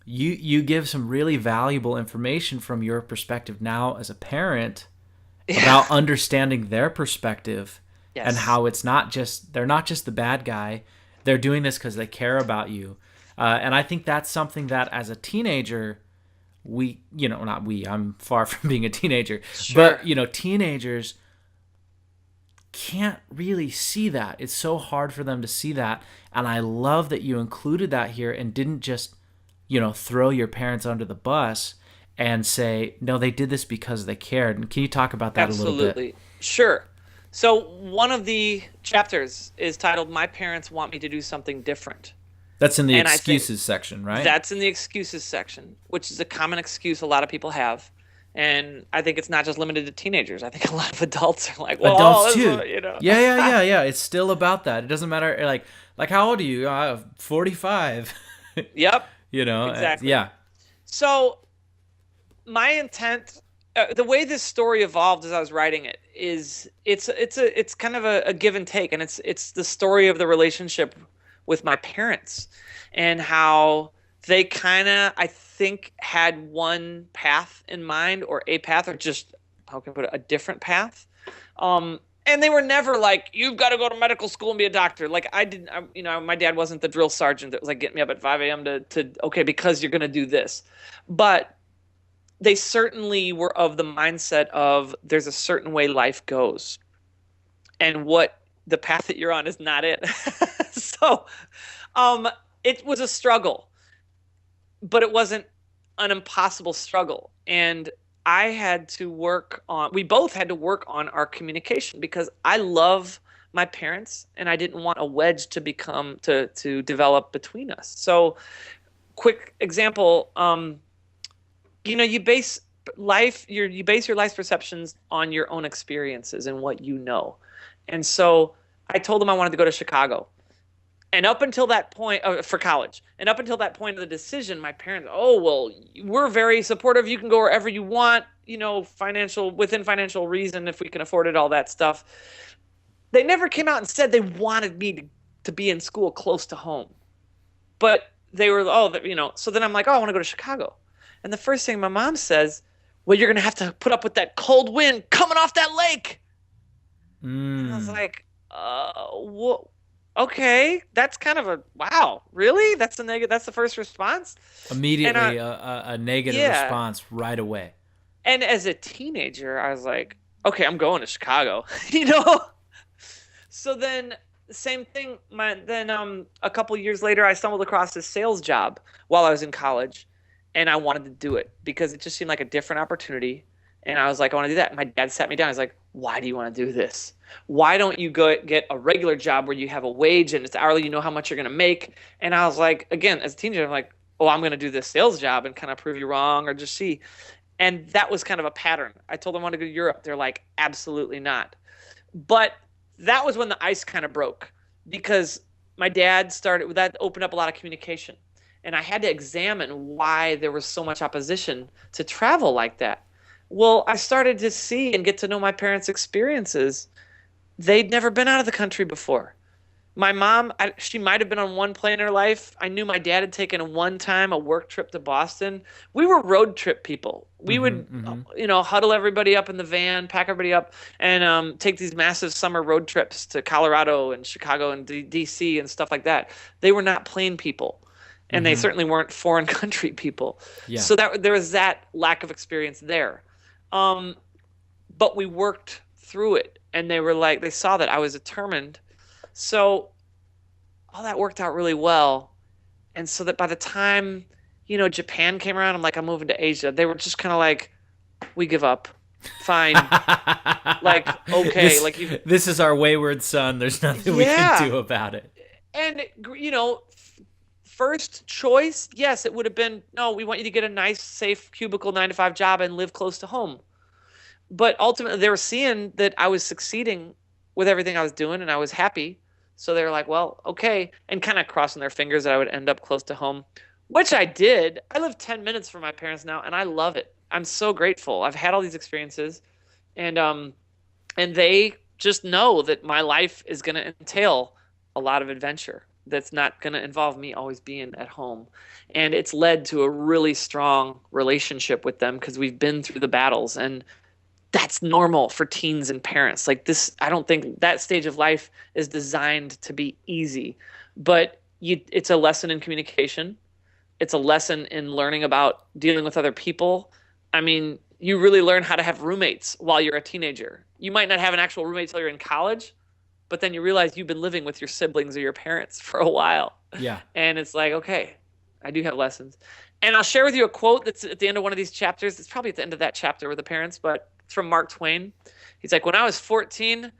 give some really valuable information from your perspective now as a parent about understanding their perspective. Yes. And how they're not just the bad guy. They're doing this because they care about you. And I think that's something that as a teenager, I'm far from being a teenager, but teenagers can't really see that. It's so hard for them to see that. And I love that you included that here and didn't just, throw your parents under the bus and say, no, they did this because they cared. And can you talk about that a little bit? Absolutely. Sure. So one of the chapters is titled, My Parents Want Me to Do Something Different. That's in the excuses section, right? That's in the excuses section, which is a common excuse a lot of people have. And I think it's not just limited to teenagers. I think a lot of adults are like, well, adults too. Yeah. It's still about that. It doesn't matter. Like how old are you? 45. Yep. Exactly. Yeah. So my intent, the way this story evolved as I was writing it, is it's kind of a give and take, and it's the story of the relationship with my parents and how they kind of, I think, had one path in mind, or a path, or just, how can I put it, a different path. And they were never like, you've got to go to medical school and be a doctor. Like my dad wasn't the drill sergeant that was like, get me up at 5 a.m. okay, because you're going to do this. But they certainly were of the mindset of there's a certain way life goes. And what the path that you're on is not it. So it was a struggle, but it wasn't an impossible struggle. And we both had to work on our communication, because I love my parents, and I didn't want a wedge to develop between us. So, quick example, you base you base your life perceptions on your own experiences and what you know. And so I told them I wanted to go to Chicago. And up until that point, for college, and up until that point of the decision, my parents, oh, well, we're very supportive. You can go wherever you want, within financial reason, if we can afford it, all that stuff. They never came out and said they wanted me to be in school close to home. But they were, so then I'm like, oh, I want to go to Chicago. And the first thing my mom says, well, you're going to have to put up with that cold wind coming off that lake. And I was like, what? Okay, that's kind of a wow. Really? That's the first response. Immediately, a negative response right away. And as a teenager, I was like, okay, I'm going to Chicago. So then, same thing. A couple years later, I stumbled across this sales job while I was in college, and I wanted to do it because it just seemed like a different opportunity. And I was like, I want to do that. My dad sat me down. He's like, why do you want to do this? Why don't you go get a regular job where you have a wage and it's hourly, you know how much you're going to make? And I was like, again, as a teenager, I'm like, oh, I'm going to do this sales job and kind of prove you wrong or just see. And that was kind of a pattern. I told them I want to go to Europe. They're like, absolutely not. But that was when the ice kind of broke because my dad that opened up a lot of communication. And I had to examine why there was so much opposition to travel like that. Well, I started to see and get to know my parents' experiences. They'd never been out of the country before. My mom, she might have been on one plane in her life. I knew my dad had taken one time a work trip to Boston. We were road trip people. We would, huddle everybody up in the van, pack everybody up, and take these massive summer road trips to Colorado and Chicago and D.C. and stuff like that. They were not plane people. And they certainly weren't foreign country people. Yeah. So there was that lack of experience there. But we worked through it, and they saw that I was determined. So all that worked out really well. And so that by the time, Japan came around, I'm like, I'm moving to Asia. They were just kind of like, we give up. Fine. Like, okay. This is our wayward son. There's nothing we can do about it. And, first choice, yes, it would have been, no, we want you to get a nice, safe cubicle 9-to-5 job and live close to home. But ultimately, they were seeing that I was succeeding with everything I was doing, and I was happy. So they were like, well, okay, and kind of crossing their fingers that I would end up close to home, which I did. I live 10 minutes from my parents now, and I love it. I'm so grateful. I've had all these experiences, and they just know that my life is going to entail a lot of adventure. That's not going to involve me always being at home. And it's led to a really strong relationship with them because we've been through the battles, and that's normal for teens and parents. Like this, I don't think that stage of life is designed to be easy, but it's a lesson in communication. It's a lesson in learning about dealing with other people. I mean, you really learn how to have roommates while you're a teenager. You might not have an actual roommate till you're in college, but then you realize you've been living with your siblings or your parents for a while. Yeah. And it's like, okay, I do have lessons. And I'll share with you a quote that's at the end of one of these chapters. It's probably at the end of that chapter with the parents, but it's from Mark Twain. He's like, when I was 14,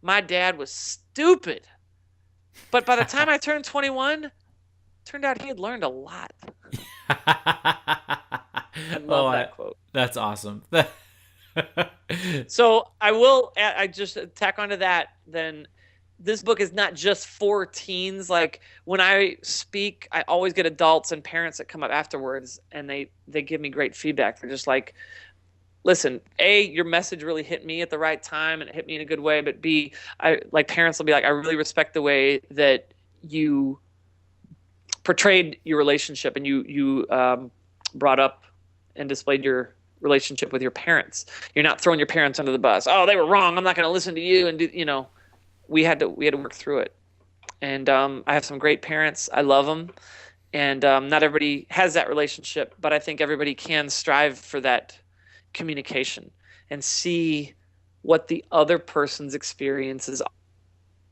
my dad was stupid. But by the time I turned 21, turned out he had learned a lot. I love that quote. That's awesome. So I just tack onto that, then this book is not just for teens. Like when I speak, I always get adults and parents that come up afterwards, and they give me great feedback. They're just like, listen, A, your message really hit me at the right time and it hit me in a good way, but B, parents will be like, I really respect the way that you portrayed your relationship and you brought up and displayed your relationship with your parents. You're not throwing your parents under the bus. Oh, they were wrong. I'm not going to listen to you. And we had to work through it. And I have some great parents. I love them. And not everybody has that relationship, but I think everybody can strive for that communication and see what the other person's experiences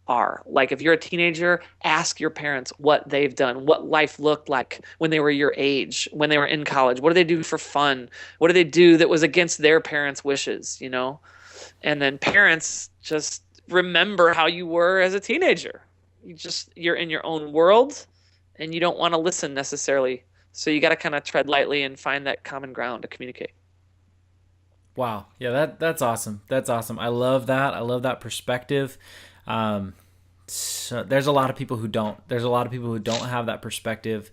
are. Like if you're a teenager, ask your parents what they've done, what life looked like when they were your age, when they were in college. What do they do for fun? What do they do that was against their parents' wishes, And then parents, just remember how you were as a teenager. You're in your own world, and you don't want to listen necessarily. So you got to kind of tread lightly and find that common ground to communicate. Wow. Yeah, that's awesome. That's awesome. I love that. I love that perspective. So there's a lot of people who don't. There's a lot of people who don't have that perspective.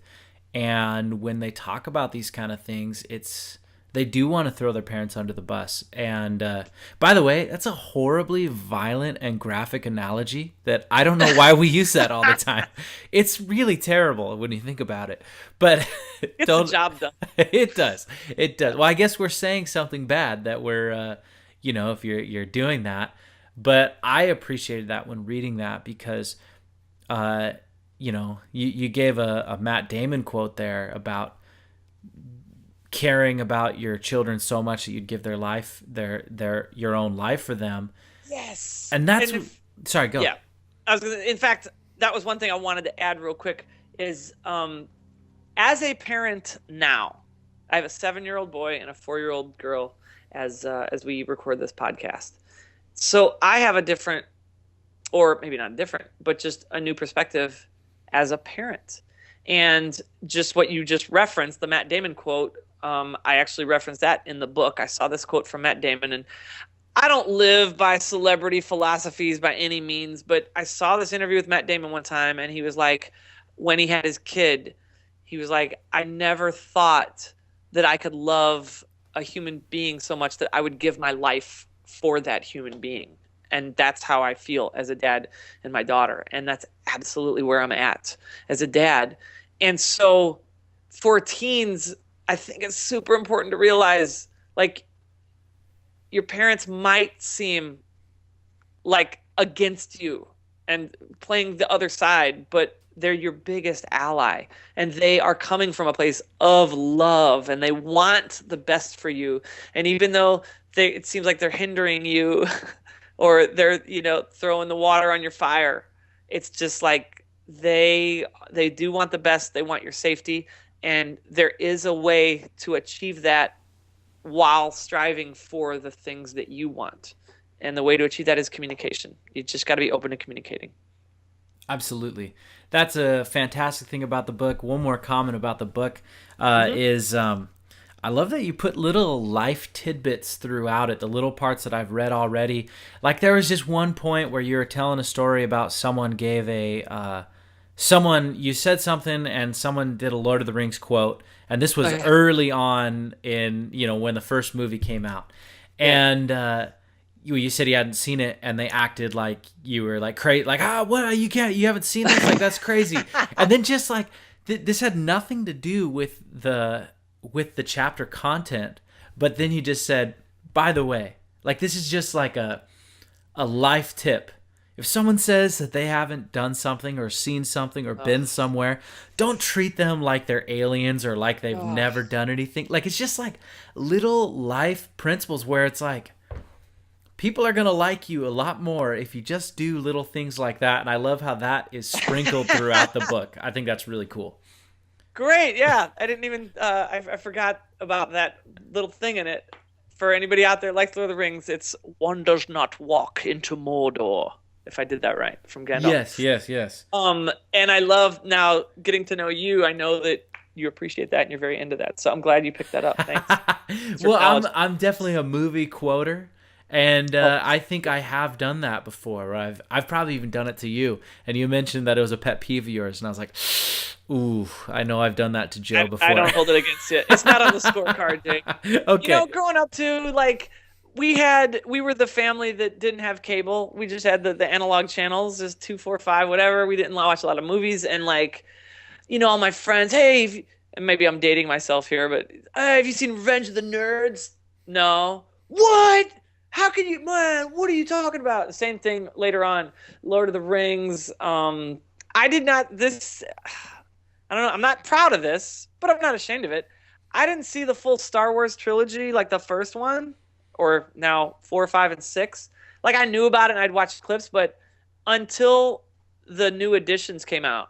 And when they talk about these kind of things, they do want to throw their parents under the bus. And by the way, that's a horribly violent and graphic analogy that I don't know why we use that all the time. It's really terrible when you think about it. But it's the job done. It does. It does. Well, I guess we're saying something bad that we're, if you're doing that. But I appreciated that when reading that because, you gave a Matt Damon quote there about caring about your children so much that you'd give their life, your own life for them. Yes. And that's sorry, go. Yeah. In fact, that was one thing I wanted to add real quick is as a parent now, I have a 7-year-old boy and a 4-year-old girl as we record this podcast. So I have a different, or maybe not different, but just a new perspective as a parent. And just what you just referenced, the Matt Damon quote, I actually referenced that in the book. I saw this quote from Matt Damon, and I don't live by celebrity philosophies by any means, but I saw this interview with Matt Damon one time, and he was like, when he had his kid, he was like, I never thought that I could love a human being so much that I would give my life for that human being. And that's how I feel as a dad and my daughter. And that's absolutely where I'm at as a dad. And so for teens, I think it's super important to realize, like, your parents might seem like against you and playing the other side, but they're your biggest ally. And they are coming from a place of love, and they want the best for you. And even though it seems like they're hindering you or they're, throwing the water on your fire, it's just like they do want the best. They want your safety. And there is a way to achieve that while striving for the things that you want. And the way to achieve that is communication. You just got to be open to communicating. Absolutely. That's a fantastic thing about the book. One more comment about the book is I love that you put little life tidbits throughout it, the little parts that I've read already. Like there was just one point where you were telling a story about someone gave you said something and someone did a Lord of the Rings quote, and this was early on in, when the first movie came out. And you said you hadn't seen it, and they acted like you were like crazy, like, what, you haven't seen this? Like, that's crazy. And then just like, this had nothing to do with the chapter content, but then you just said, by the way, like, this is just like a life tip. If someone says that they haven't done something or seen something or been somewhere, don't treat them like they're aliens or like they've never done anything. Like, it's just like little life principles where it's like, people are going to like you a lot more if you just do little things like that. And I love how that is sprinkled throughout the book. I think that's really cool. Great. Yeah. I didn't even, I forgot about that little thing in it. For anybody out there like Lord of the Rings, it's one does not walk into Mordor. If I did that right, from Gandalf. Yes. And I love now getting to know you. I know that you appreciate that and you're very into that. So I'm glad you picked that up. Thanks. Well, I'm definitely a movie quoter. And I think I have done that before. I've probably even done it to you. And you mentioned that it was a pet peeve of yours. And I was like, ooh, I know I've done that to Joe before. I don't hold it against you. It's not on the scorecard, Jake. Okay. Growing up too, like, we were the family that didn't have cable. We just had the analog channels, just 2, 4, 5, whatever. We didn't watch a lot of movies. And like, all my friends, hey, and maybe I'm dating myself here, but hey, have you seen Revenge of the Nerds? No. What? How can you, man, what are you talking about? The same thing later on, Lord of the Rings. I don't know, I'm not proud of this, but I'm not ashamed of it. I didn't see the full Star Wars trilogy, like the first one, or now 4, 5, and 6. Like, I knew about it and I'd watched clips, but until the new editions came out,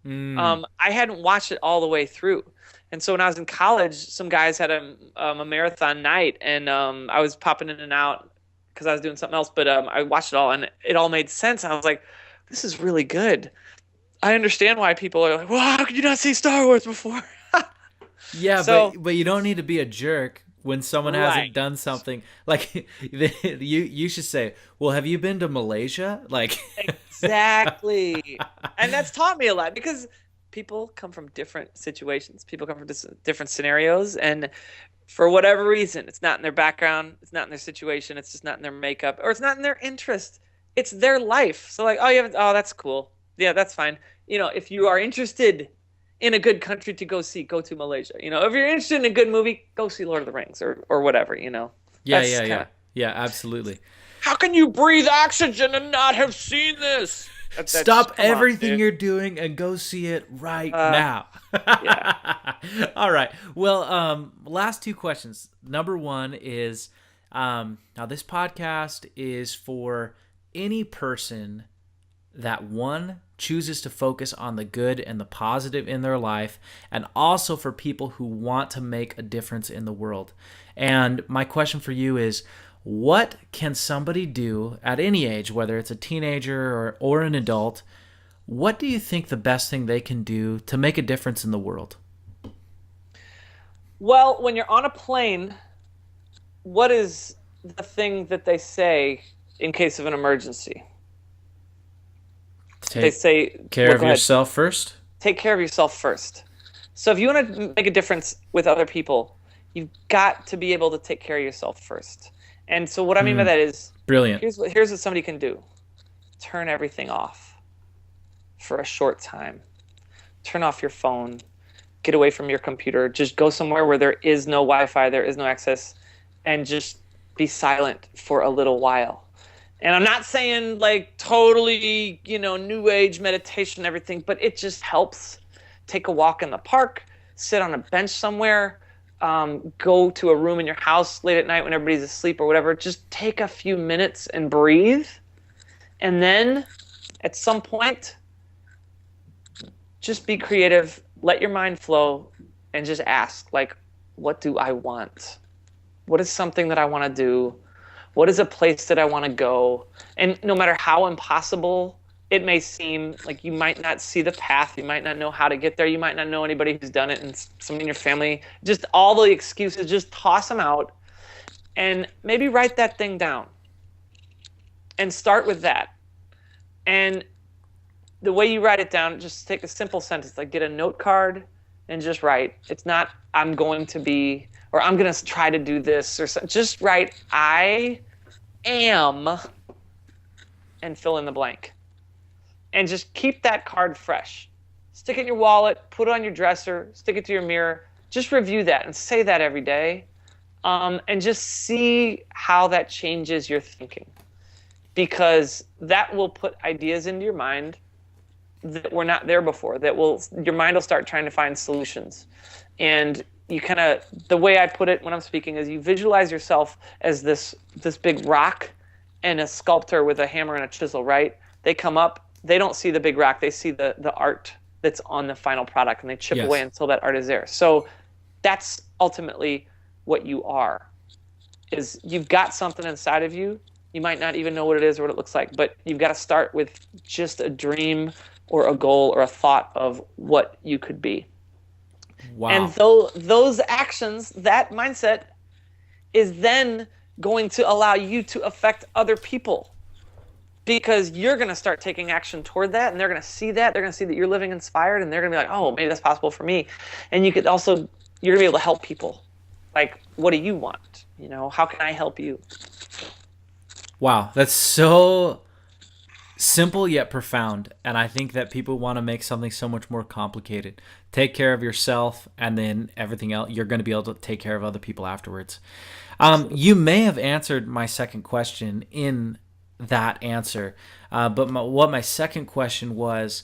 I hadn't watched it all the way through. And so when I was in college, some guys had a marathon night, and I was popping in and out because I was doing something else, but I watched it all and it all made sense. I was like, this is really good. I understand why people are like, well, how could you not see Star Wars before? Yeah, So- but you don't need to be a jerk when someone hasn't Right. done something. Like you should say, "Well, have you been to Malaysia?" Like Exactly. And that's taught me a lot because people come from different situations. People come from different scenarios. And for whatever reason, it's not in their background. It's not in their situation. It's just not in their makeup, or it's not in their interest. It's their life. So like, oh, you haven't, oh, that's cool. Yeah, that's fine. You know, if you are interested in a good country to go see, go to Malaysia. You know, if you're interested in a good movie, go see Lord of the Rings or whatever, you know. Yeah, That's yeah, kinda- yeah. Yeah, absolutely. How can you breathe oxygen and not have seen this? Stop come on, everything dude. you're doing and go see it right now. All right. Well, last two questions. Number one is, now this podcast is for any person that, one, chooses to focus on the good and the positive in their life, and also for people who want to make a difference in the world. And my question for you is, what can somebody do at any age, whether it's a teenager or an adult, what do you think the best thing they can do to make a difference in the world? Well, when you're on a plane, what is the thing that they say in case of an emergency? They say care well, of go ahead. yourself first. Take care of yourself first. So if you want to make a difference with other people, you've got to be able to take care of yourself first. And so what I mean by that is, Brilliant. here's what somebody can do. Turn everything off for a short time. Turn off your phone. Get away from your computer. Just go somewhere where there is no Wi-Fi, there is no access, and just be silent for a little while. And I'm not saying like totally, you know, new age meditation and everything, but it just helps. Take a walk in the park, sit on a bench somewhere, go to a room in your house late at night when everybody's asleep or whatever. Just take a few minutes and breathe. And then at some point, just be creative, let your mind flow, and just ask, like, what do I want? What is something that I want to do? What is a place that I want to go? And no matter how impossible it may seem, like you might not see the path, you might not know how to get there, you might not know anybody who's done it, and someone in your family, just all the excuses, just toss them out and maybe write that thing down and start with that. And the way you write it down, just take a simple sentence, like get a note card and just write. It's not, I'm going to be, or I'm going to try to do this, or something. Just write, I am, and fill in the blank. And just keep that card fresh. Stick it in your wallet, put it on your dresser, stick it to your mirror. Just review that and say that every day. And just see how that changes your thinking. Because that will put ideas into your mind that were not there before. Your mind will start trying to find solutions. And you kind of, the way I put it when I'm speaking is you visualize yourself as this big rock and a sculptor with a hammer and a chisel, right? They come up, they don't see the big rock, they see the art that's on the final product, and they chip away until that art is there. So that's ultimately what you are, is you've got something inside of you. You might not even know what it is or what it looks like, but you've got to start with just a dream or a goal or a thought of what you could be. Wow. And those actions, that mindset, is then going to allow you to affect other people, because you're going to start taking action toward that, and they're going to see that. They're going to see that you're living inspired, and they're going to be like, oh, maybe that's possible for me. And you could also, you're going to be able to help people. Like, what do you want? You know, how can I help you? Wow, that's so simple yet profound, and I think that people want to make something so much more complicated. Take care of yourself, and then everything else, you're going to be able to take care of other people afterwards. You may have answered my second question in that answer, but what my second question was,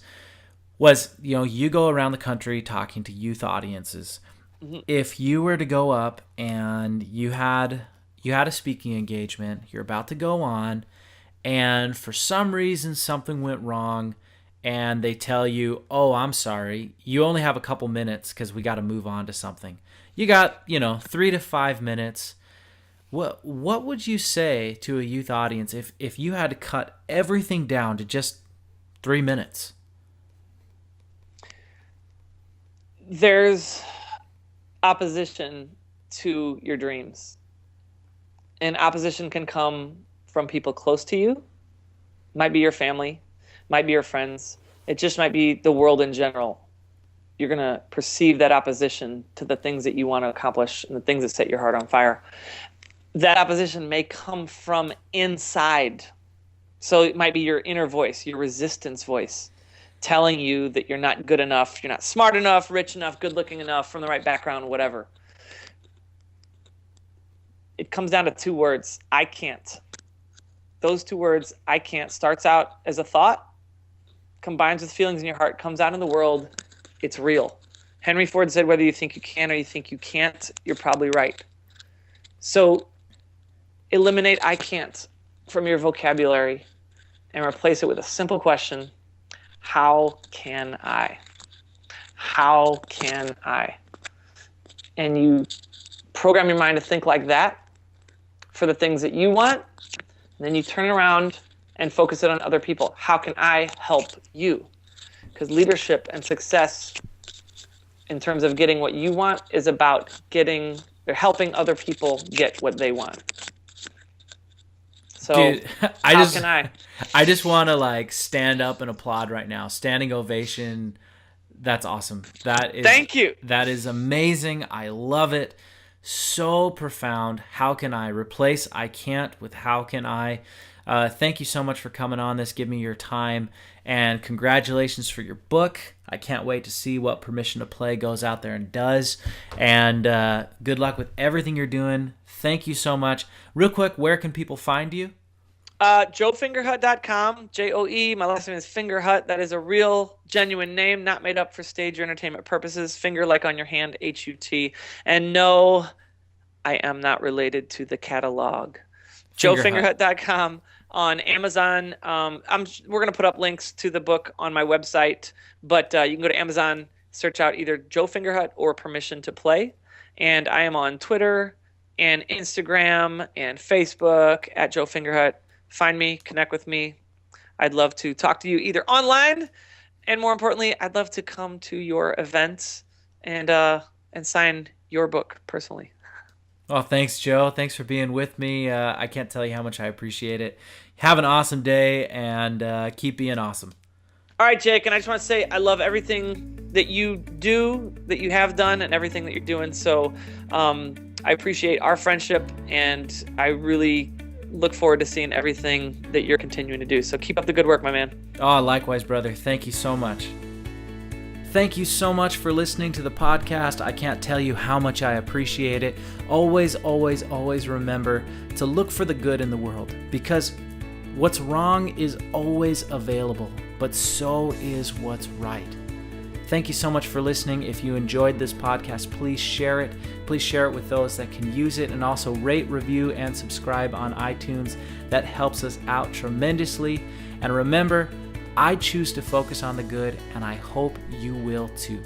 you know, you go around the country talking to youth audiences. Mm-hmm. If you were to go up and you had a speaking engagement, you're about to go on, and for some reason something went wrong, and they tell you, oh, I'm sorry, you only have a couple minutes because we got to move on to something. You got, 3 to 5 minutes. What would you say to a youth audience if you had to cut everything down to just 3 minutes? There's opposition to your dreams. And opposition can come from people close to you. Might be your family, might be your friends. It just might be the world in general. You're going to perceive that opposition to the things that you want to accomplish and the things that set your heart on fire. That opposition may come from inside. So it might be your inner voice, your resistance voice, telling you that you're not good enough, you're not smart enough, rich enough, good looking enough, from the right background, whatever. It comes down to 2 words: I can't. Those 2 words, I can't, starts out as a thought, combines with feelings in your heart, comes out in the world. It's real. Henry Ford said, whether you think you can or you think you can't, you're probably right. So eliminate I can't from your vocabulary and replace it with a simple question: how can I? How can I? And you program your mind to think like that for the things that you want. And then you turn around and focus it on other people. How can I help you? Because leadership and success in terms of getting what you want is about helping other people get what they want. So, dude, I just want to like stand up and applaud right now. Standing ovation. That's awesome. Thank you. That is amazing. I love it. So profound. How can I? Replace I can't with how can I? Thank you so much for coming on this. Give me your time. And congratulations for your book. I can't wait to see what Permission to Play goes out there and does. And good luck with everything you're doing. Thank you so much. Real quick, where can people find you? JoeFingerhut.com. J-O-E. My last name is Fingerhut. That is a real, genuine name, not made up for stage or entertainment purposes. Finger like on your hand, H-U-T. And no, I am not related to the catalog. JoeFingerhut.com. On Amazon. We're going to put up links to the book on my website, but you can go to Amazon, search out either Joe Fingerhut or Permission to Play. And I am on Twitter and Instagram and Facebook at Joe Fingerhut. Find me, connect with me. I'd love to talk to you either online, and more importantly, I'd love to come to your events and sign your book personally. Oh, thanks, Joe. Thanks for being with me. I can't tell you how much I appreciate it. Have an awesome day, and keep being awesome. All right, Jake, and I just want to say I love everything that you do, that you have done, and everything that you're doing. So I appreciate our friendship, and I really look forward to seeing everything that you're continuing to do. So keep up the good work, my man. Oh, likewise, brother. Thank you so much. Thank you so much for listening to the podcast. I can't tell you how much I appreciate it. Always, always, always remember to look for the good in the world, because what's wrong is always available, but so is what's right. Thank you so much for listening. If you enjoyed this podcast, please share it. Please share it with those that can use it, and also rate, review, and subscribe on iTunes. That helps us out tremendously. And remember, I choose to focus on the good, and I hope you will too.